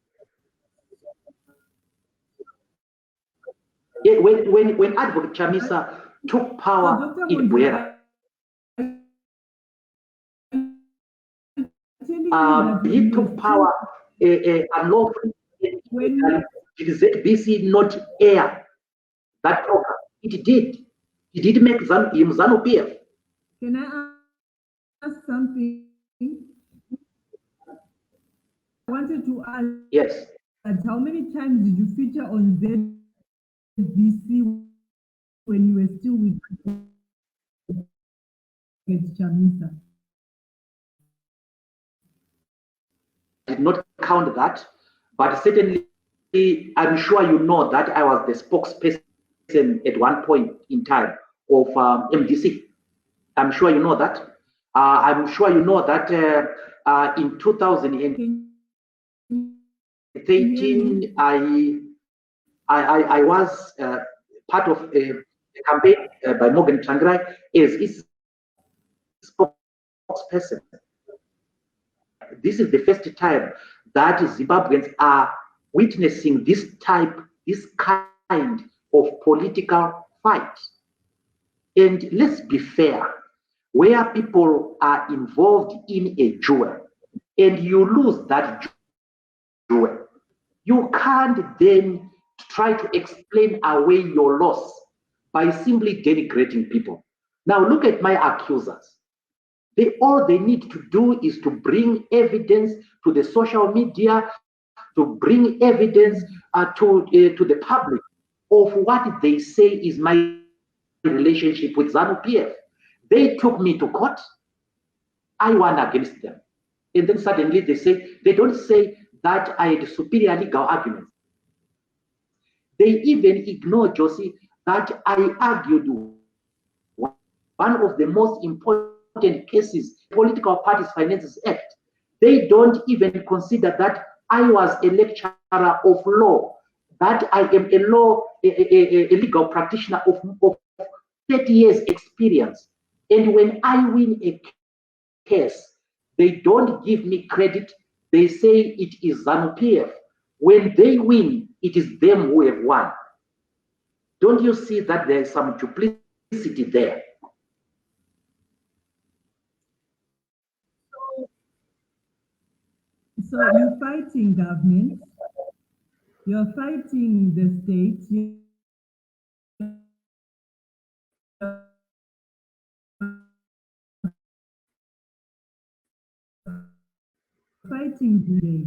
When Advocate Chamisa took power in Buera, he took power unlawfully. Did ZBC not air that program? It did. It did make him ZANU PF. Can I ask something? I wanted to ask. Yes. How many times did you feature on ZBC when you were still with Chamisa? I did not count that, but certainly I'm sure you know that I was the spokesperson at one point in time of MDC. I'm sure you know that. I'm sure you know that in 2013, I was part of a campaign by Morgan Tsvangirai as its spokesperson. This is the first time that Zimbabweans are witnessing this kind of political fight. And let's be fair, where people are involved in a duel and you lose that duel, you can't then try to explain away your loss by simply denigrating people. Now look at my accusers. All they need to do is to bring evidence to the social media, to bring evidence to the public of what they say is my relationship with ZANU PF. They took me to court. I won against them. And then suddenly they don't say that I had superior legal arguments. They even ignore, Josie, that I argued one of the most important cases, Political Parties Finances Act. They don't even consider that I was a lecturer of law, that I am a legal practitioner of 30 years experience. And when I win a case, they don't give me credit. They say it is ZANU PF. When they win, it is them who have won. Don't you see that there is some duplicity there? So you're fighting government, you're fighting the state, fighting today.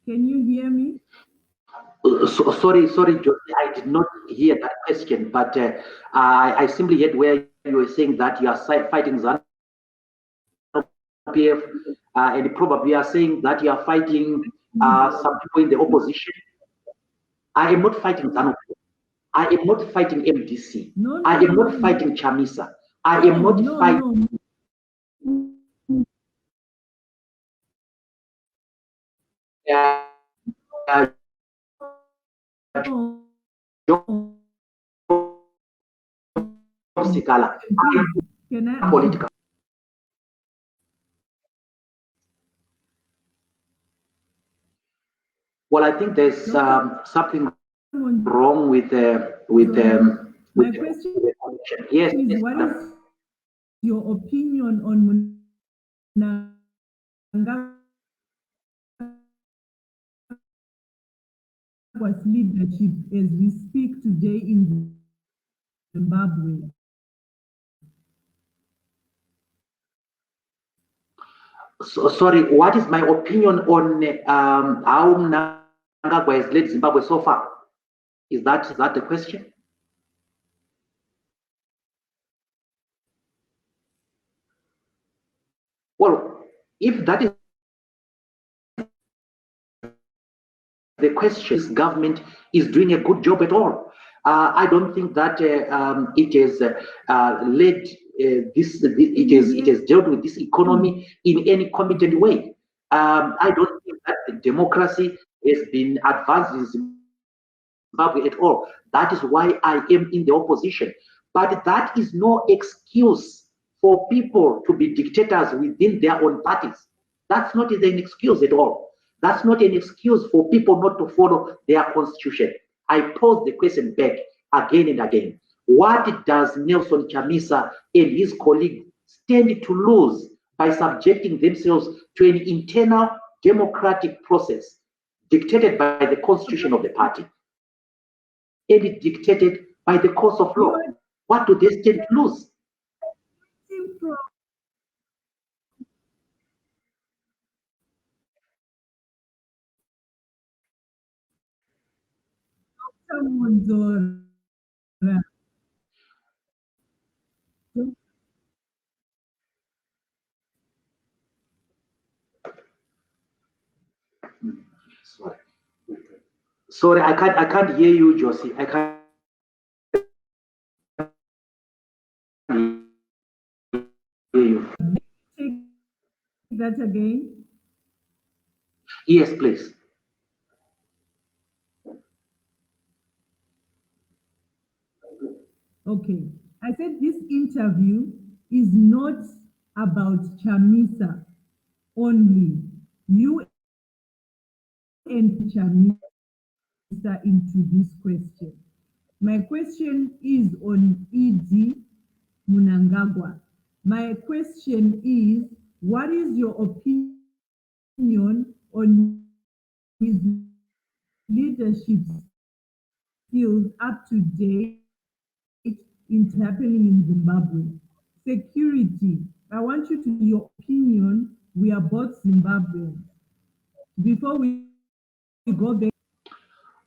Can you hear me? Sorry, Josie, I did not hear that question, but I simply heard where you were saying that you are fighting ZANU-PF, and probably you are saying that you are fighting some people in the opposition. I am not fighting ZANU-PF. I am not fighting MDC. No, I no, am no, not no. fighting Chamisa. I am No, not no, fighting. no. Uh, No. Sikala. I Can I am political. Well, I think there's something wrong with my question the connection. Yes, is, yes, what madam. is your opinion on Mnangagwa's leadership as we speak today in Zimbabwe? So, sorry, what is my opinion on how Mnangagwa has led Zimbabwe so far? Is that the question? Well, if that is the question, this government is doing a good job at all. I don't think that it has led it has dealt with this economy in any committed way. I don't think that the democracy has been advanced in Zimbabwe at all. That is why I am in the opposition. But that is no excuse for people to be dictators within their own parties. That's not an excuse at all. That's not an excuse for people not to follow their constitution. I pose the question back again and again. What does Nelson Chamisa and his colleague stand to lose by subjecting themselves to an internal democratic process dictated by the constitution of the party and dictated by the course of law? What do they stand to lose? Mwonzora. Sorry. Sorry, I can't hear you, Josie. I can't hear you. Take that again. Yes, please. Okay. I said this interview is not about Chamisa only. You and Chamisa into this question. My question is on E.D. Mnangagwa. My question is, what is your opinion on his leadership skills up to date in happening in Zimbabwe? Security. I want you to your opinion. We are both Zimbabweans. Before we go back.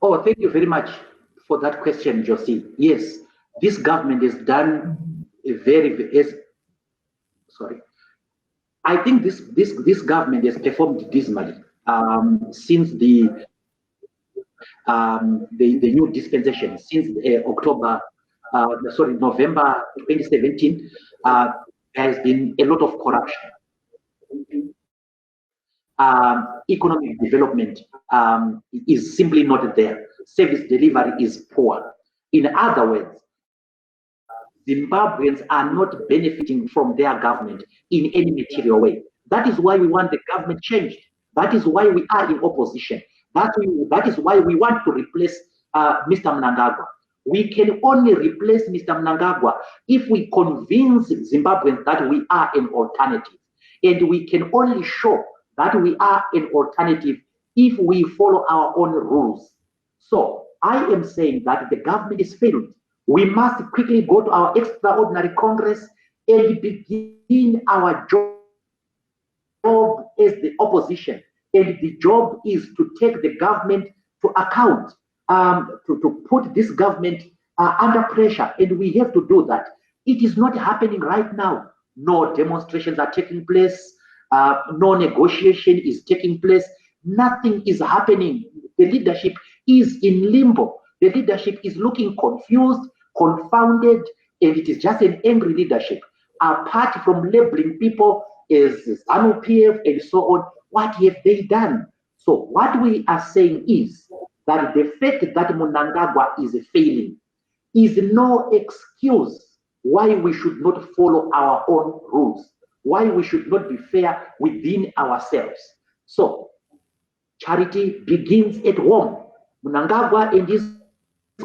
Oh, thank you very much for that question, Josie. Yes, this government has done a sorry. I think this government has performed dismally since the new dispensation, since November 2017. There has been a lot of corruption. Economic development is simply not there. Service delivery is poor. In other words, Zimbabweans are not benefiting from their government in any material way. That is why we want the government changed. That is why we are in opposition. That is why we want to replace Mr. Mnangagwa. We can only replace Mr. Mnangagwa if we convince Zimbabweans that we are an alternative. And we can only show that we are an alternative if we follow our own rules. So I am saying that the government is failed. We must quickly go to our extraordinary Congress and begin our job as the opposition and the job is to take the government to account, to put this government under pressure, and we have to do that. It is not happening right now. No demonstrations are taking place. No negotiation is taking place. Nothing is happening. The leadership is in limbo. The leadership is looking confused, confounded, and it is just an angry leadership. Apart from labeling people as ZANU-PF and so on, what have they done? So what we are saying is that the fact that Mnangagwa is failing is no excuse why we should not follow our own rules, why we should not be fair within ourselves. So charity begins at home. Mnangagwa and his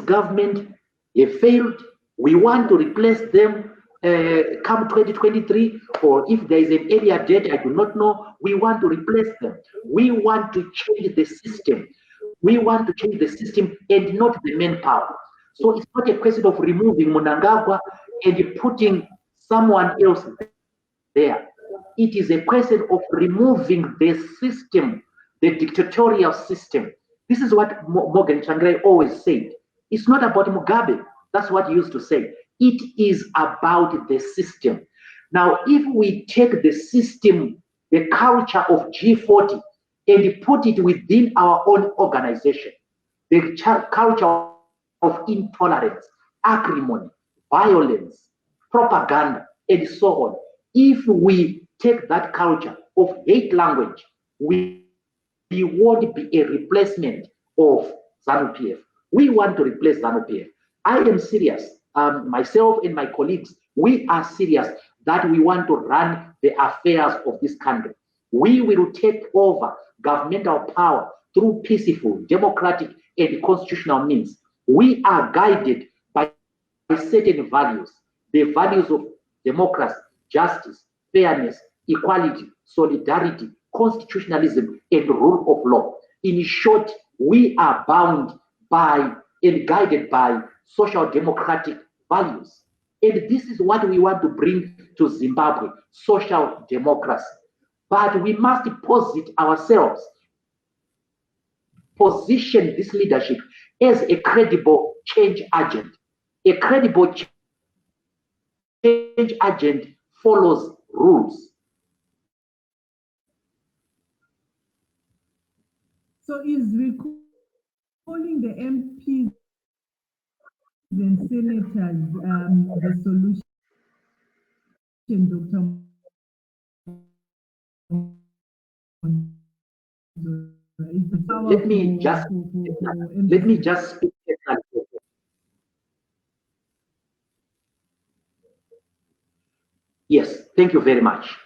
government have failed. We want to replace them come 2023, or if there is an earlier date, I do not know. We want to replace them. We want to change the system. We want to change the system and not the manpower. So it's not a question of removing Mnangagwa and putting someone else there. It is a question of removing the system, the dictatorial system. This is what Morgan Tsvangirai always said. It's not about Mugabe. That's what he used to say. It is about the system. Now, if we take the system, the culture of G40, and put it within our own organization, the culture of intolerance, acrimony, violence, propaganda, and so on, if we take that culture of hate language, we won't be a replacement of ZANU-PF. We want to replace ZANU-PF. I am serious. Myself and my colleagues, we are serious that we want to run the affairs of this country. We will take over governmental power through peaceful, democratic, and constitutional means. We are guided by certain values, the values of democracy, justice, fairness, equality, solidarity, constitutionalism, and rule of law. In short, we are bound by and guided by social democratic values. And this is what we want to bring to Zimbabwe, social democracy. But we must posit ourselves, position this leadership as a credible change agent. A credible change agent follows rules. So is recalling the MPs and senators the solution, Dr. Let me just speak. Yes, thank you very much.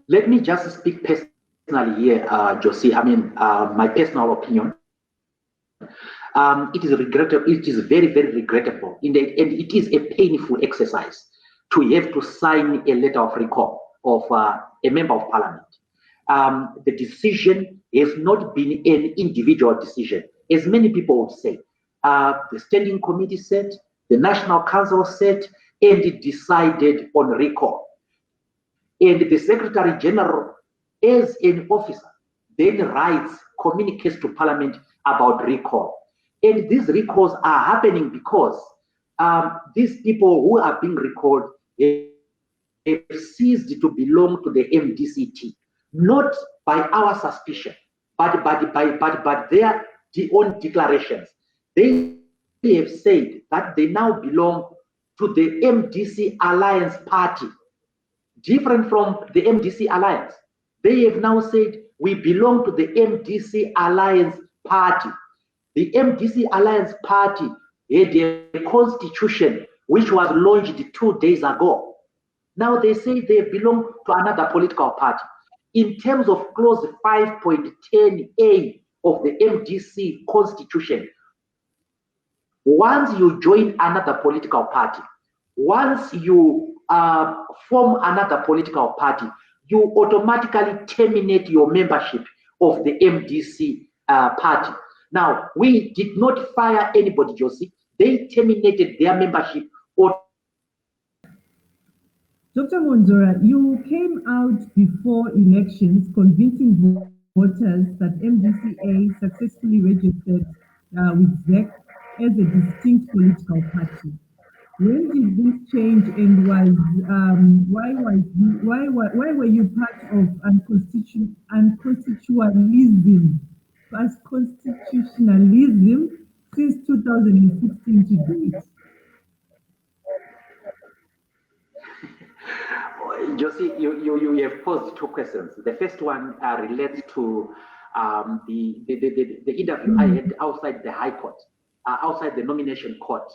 Let me just speak personally here, Josie. I mean, my personal opinion. It is regrettable. It is very, very regrettable. And it is a painful exercise to have to sign a letter of recall of a member of parliament. The decision has not been an individual decision, as many people would say. The standing committee said, the National Council said, and it decided on recall. And the Secretary General, as an officer, then writes, communicates to Parliament about recall. And these recalls are happening because these people who are being recalled have ceased to belong to the MDCT, not by our suspicion, but their own declarations. They have said that they now belong to the MDC Alliance Party, different from the MDC Alliance. They have now said we belong to the MDC Alliance Party. The MDC Alliance Party had a constitution which was launched 2 days ago. Now they say they belong to another political party. In terms of clause 5.10a of the MDC constitution, once you join another political party, once you form another political party, you automatically terminate your membership of the MDC party. Now, we did not fire anybody, Josie. They terminated their membership. Dr. Mwonzora, you came out before elections convincing voters that MDCA successfully registered with ZEC as a distinct political party. When did this change, and why were you part of unconstitutionalism as constitutionalism since 2016 to date? Josie, you have posed two questions. The first one relates to the interview I had outside the High Court, outside the nomination court,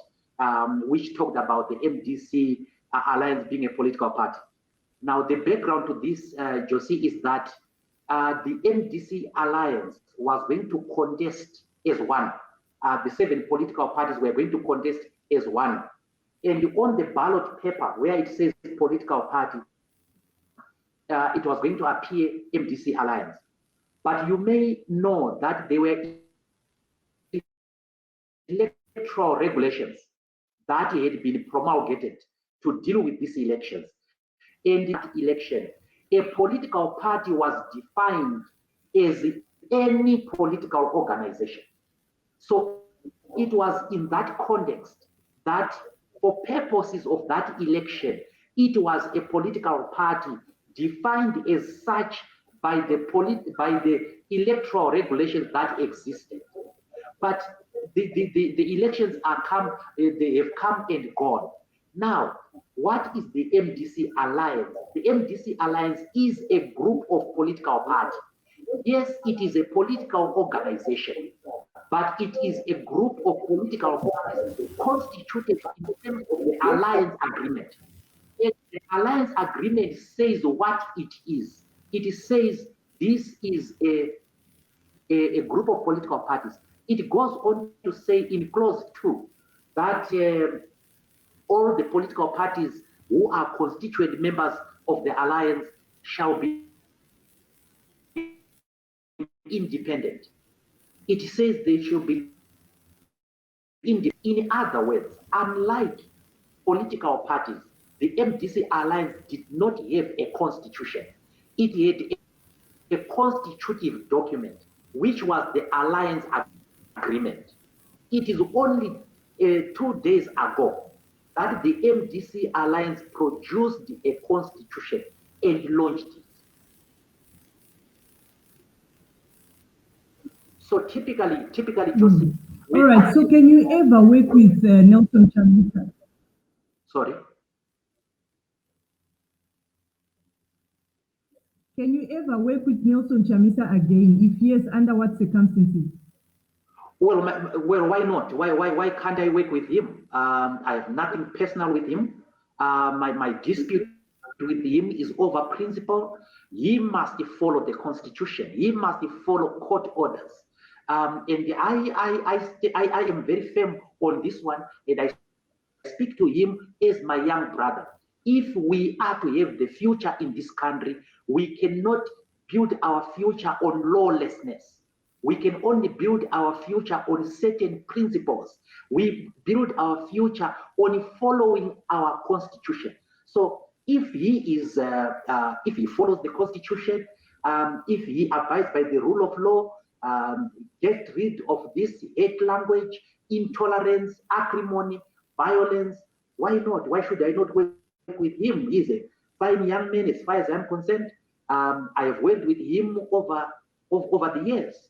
which talked about the MDC alliance being a political party. Now, the background to this, Josie, is that the MDC alliance was going to contest as one. The 7 political parties were going to contest as one. And on the ballot paper where it says political party, it was going to appear MDC alliance. But you may know that there were electoral regulations that had been promulgated to deal with these elections. In that election, a political party was defined as any political organization. So it was in that context that for purposes of that election, it was a political party defined as such by the electoral regulations that existed. But the elections they have come and gone. Now, what is the MDC Alliance? The MDC Alliance is a group of political parties. Yes, it is a political organization, but it is a group of political parties constituted in terms of the alliance agreement. And the alliance agreement says what it is. It says this is a group of political parties. It goes on to say in clause 2 that all the political parties who are constituent members of the alliance shall be independent. It says they should be independent. In other words, unlike political parties, the MDC alliance did not have a constitution. It had a constitutive document, which was the alliance agreement. It is only 2 days ago that the MDC alliance produced a constitution and launched it. So typically, Joseph. All right. So can you ever work with Nelson Chamisa? Sorry. Can you ever work with Nelson Chamisa again? If yes, under what circumstances? Well, why not? Why can't I work with him? I have nothing personal with him. My dispute with him is over principle. He must follow the constitution. He must follow court orders. And I am very firm on this one, and I speak to him as my young brother. If we are to have the future in this country, we cannot build our future on lawlessness. We can only build our future on certain principles. We build our future on following our constitution. So if he follows the constitution, if he abides by the rule of law, get rid of this hate language, intolerance, acrimony, violence, why not? Why should I not work with him? He's a fine young man as far as I'm concerned. I have worked with him over the years.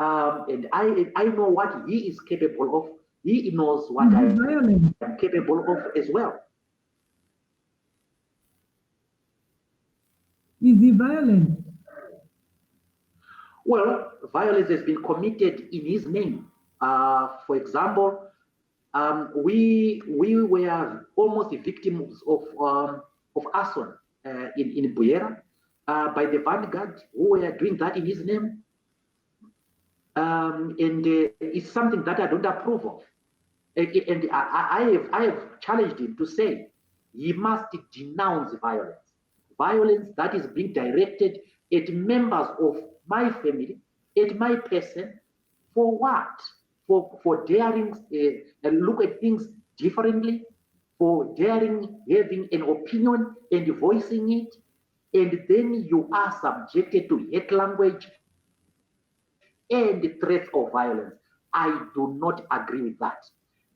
And I know what he is capable of. He knows what I am capable of as well. Is he violent? Well, violence has been committed in his name. For example, we were almost victims of arson in Buyera by the vanguard who were doing that in his name. And it's something that I don't approve of. And I have challenged him to say he must denounce violence. Violence that is being directed at members of my family, at my person, for what? For daring look at things differently, for daring having an opinion and voicing it, and then you are subjected to hate language, and threats of violence. I do not agree with that.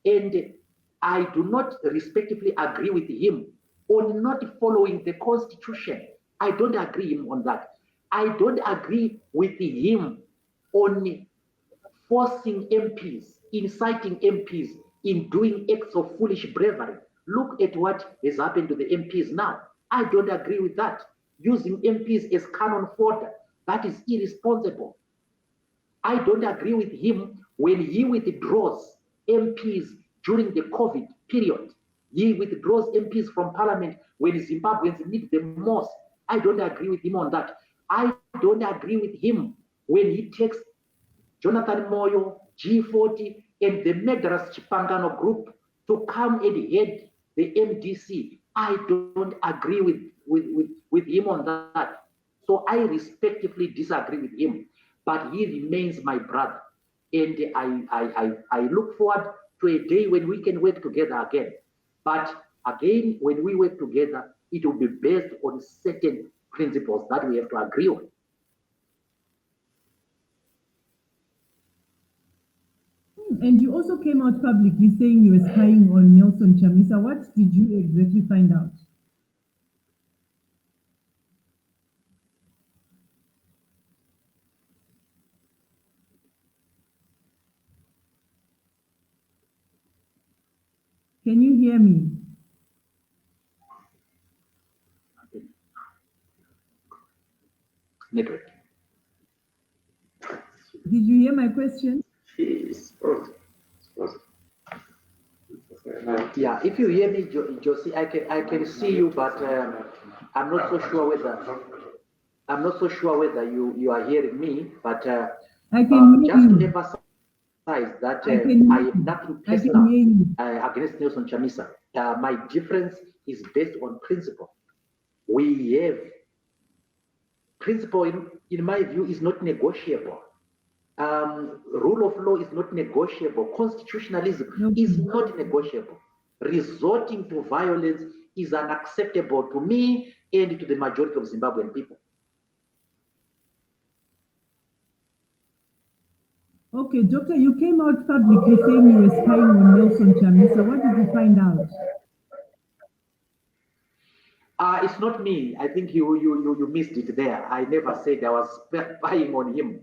And I do not respectively agree with him on not following the Constitution. I don't agree him on that. I don't agree with him on forcing MPs, inciting MPs in doing acts of foolish bravery. Look at what has happened to the MPs now. I don't agree with that. Using MPs as cannon fodder, that is irresponsible. I don't agree with him when he withdraws MPs during the COVID period. He withdraws MPs from parliament when Zimbabweans need them most. I don't agree with him on that. I don't agree with him when he takes Jonathan Moyo, G40, and the murderous Chipangano group to come and head the MDC. I don't agree with him on that. So I respectively disagree with him, but he remains my brother. And I look forward to a day when we can work together again. But again, when we work together, it will be based on certain principles that we have to agree on. And you also came out publicly saying you were spying on Nelson Chamisa. What did you exactly find out? Can you hear me? Network. Did you hear my question? Yeah, if you hear me, Josie, I can see you, but I'm not so sure whether you are hearing me. But I can hear just you. to emphasize that I have nothing personal against Nelson Chamisa. My difference is based on principle. We have principle, in my view, is not negotiable. Rule of law is not negotiable. Constitutionalism is not negotiable. Resorting to violence is unacceptable to me and to the majority of Zimbabwean people. Okay, Doctor, you came out publicly saying you were spying on Nelson Chamisa. What did you find out? It's not me. I think you missed it there. I never said I was spying on him.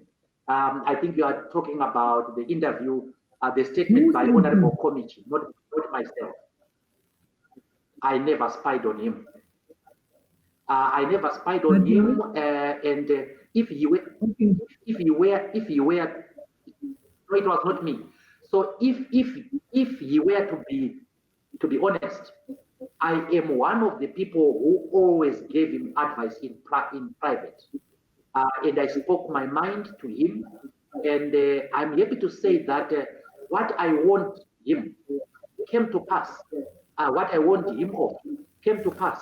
I think you are talking about the interview, the statement by Honorable Committee, not myself. I never spied on him. I never spied on him, and if he were, no, it was not me. So if he were to be honest, I am one of the people who always gave him advice in private, and I spoke my mind to him, and I'm happy to say that what I want him came to pass. What I want him of came to pass.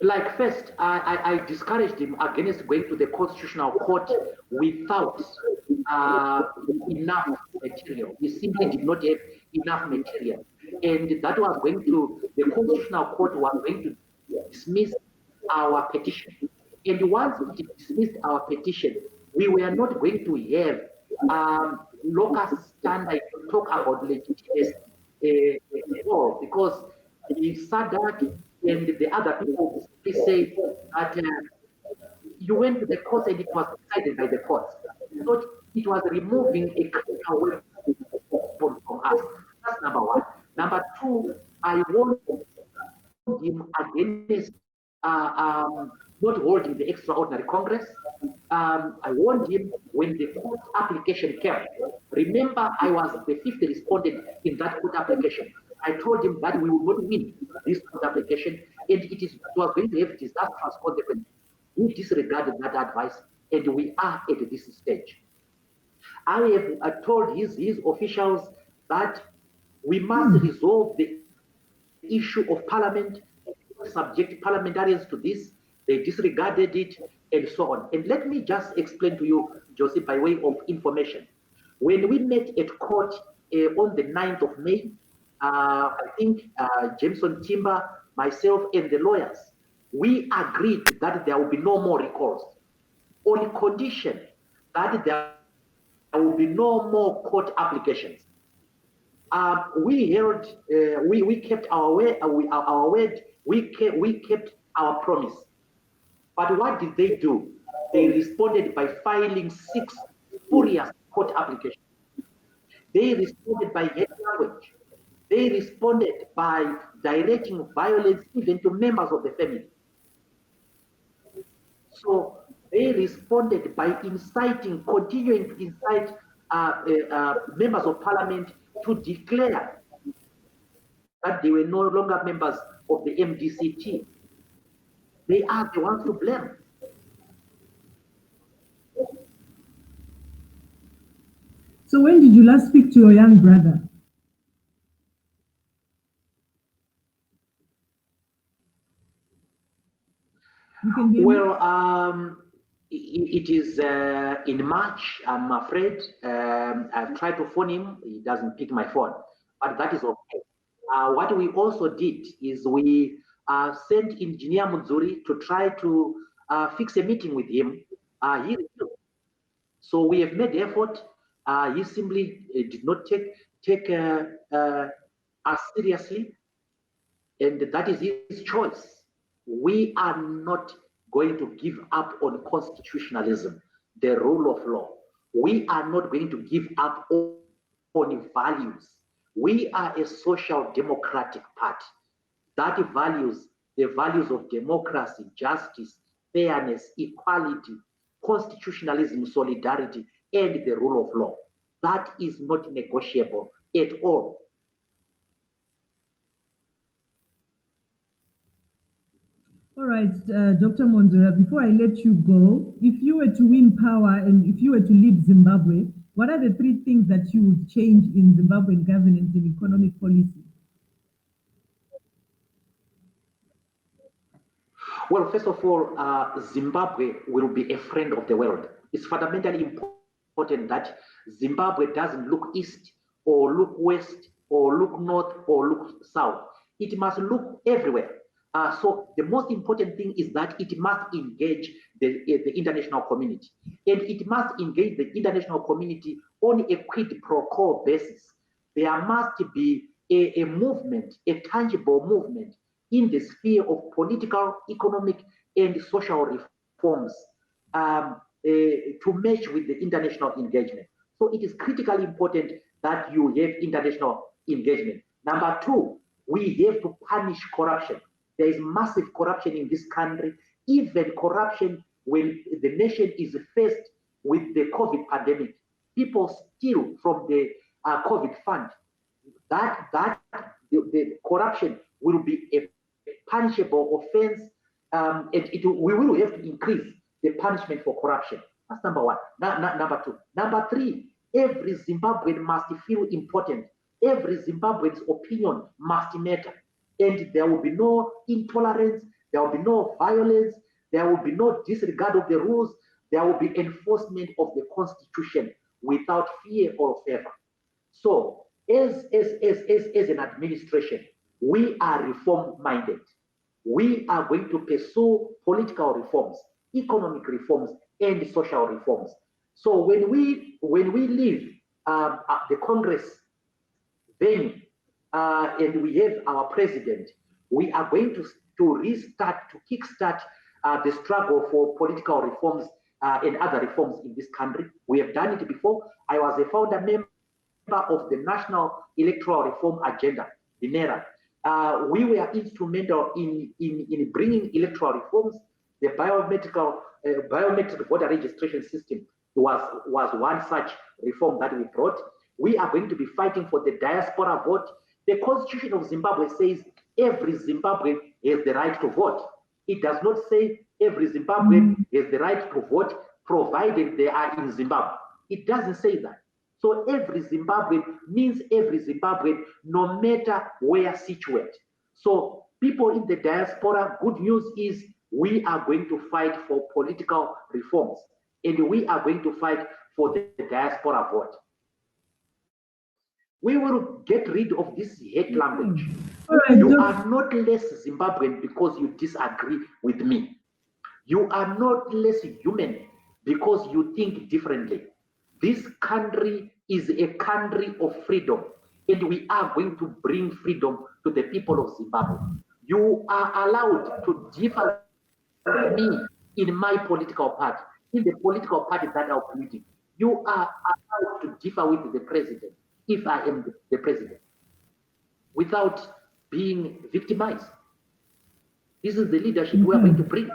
Like first, I discouraged him against going to the Constitutional Court without enough material. He simply did not have enough material. And that was going to, the Constitutional Court was going to dismiss our petition. And once it dismissed our petition, we were not going to have local standard to talk about legitimacy at all, because the SADC and the other people say that you went to the court and it was decided by the court. So it was removing a critical weapon from us. That's number one. Number two, I warned him against not holding the extraordinary Congress. I warned him when the court application came. Remember, I was the fifth respondent in that court application. I told him that we will not win this court application, and it was going to have disastrous consequences. He disregarded that advice, and we are at this stage. I have told his officials that we must resolve the issue of parliament, subject parliamentarians to this. They disregarded it, and so on. And let me just explain to you, Joseph, by way of information. When we met at court on the 9th of May, I think Jameson Timber myself and the lawyers, we agreed that there will be no more recalls on condition that there will be no more court applications. We kept our word, we kept our promise. But what did they do? They responded by filing 6 furious court applications. They responded by hate language. They responded by directing violence even to members of the family. So they responded by continuing to incite members of parliament to declare that they were no longer members of the MDCT. They are the ones to blame. So when did you last speak to your young brother? You can hear me? Well, it is in March, I'm afraid. I've tried to phone him, he doesn't pick my phone, but that is okay. What we also did is we sent Engineer Mwonzora to try to fix a meeting with him. He refused. So we have made effort. He simply did not take us seriously, and that is his choice. We are not going to give up on constitutionalism, the rule of law. We are not going to give up on values. We are a social democratic party that values the values of democracy, justice, fairness, equality, constitutionalism, solidarity, and the rule of law. That is not negotiable at all. All right, Dr. Mwonzora, before I let you go, if you were to win power and if you were to lead Zimbabwe, what are the 3 things that you would change in Zimbabwean governance and economic policy? Well, first of all, Zimbabwe will be a friend of the world. It's fundamentally important that Zimbabwe doesn't look east or look west or look north or look south. It must look everywhere. So the most important thing is that it must engage the international community, and it must engage the international community on a quid pro quo basis. There must be a movement, a tangible movement in the sphere of political, economic, and social reforms to match with the international engagement. So it is critically important that you have international engagement. Number 2, we have to punish corruption. There is massive corruption in this country, even corruption when the nation is faced with the COVID pandemic. People steal from the COVID fund. The corruption will be a punishable offense, and we will have to increase the punishment for corruption. That's number 1. Number 2. Number 3, every Zimbabwean must feel important. Every Zimbabwean's opinion must matter. And there will be no intolerance, there will be no violence, there will be no disregard of the rules, there will be enforcement of the constitution without fear or favor. So as an administration, we are reform-minded. We are going to pursue political reforms, economic reforms, and social reforms. So when we leave the Congress venue, and we have our president, we are going to kickstart the struggle for political reforms and other reforms in this country. We have done it before. I was a founder member of the National Electoral Reform Agenda, the NERA. We were instrumental in bringing electoral reforms. The biometric voter registration system was one such reform that we brought. We are going to be fighting for the diaspora vote. The Constitution of Zimbabwe says every Zimbabwean has the right to vote. It does not say every Zimbabwean has the right to vote provided they are in Zimbabwe. It doesn't say that. So every Zimbabwean means every Zimbabwean, no matter where situated. So people in the diaspora, good news is we are going to fight for political reforms, and we are going to fight for the diaspora vote. We will get rid of this hate language. All right, You are not less Zimbabwean because you disagree with me. You are not less human because you think differently. This country is a country of freedom, and we are going to bring freedom to the people of Zimbabwe. You are allowed to differ with me in my political party, in the political party that I'm leading. You are allowed to differ with the president if I am the president without being victimized. This is the leadership we are going to bring.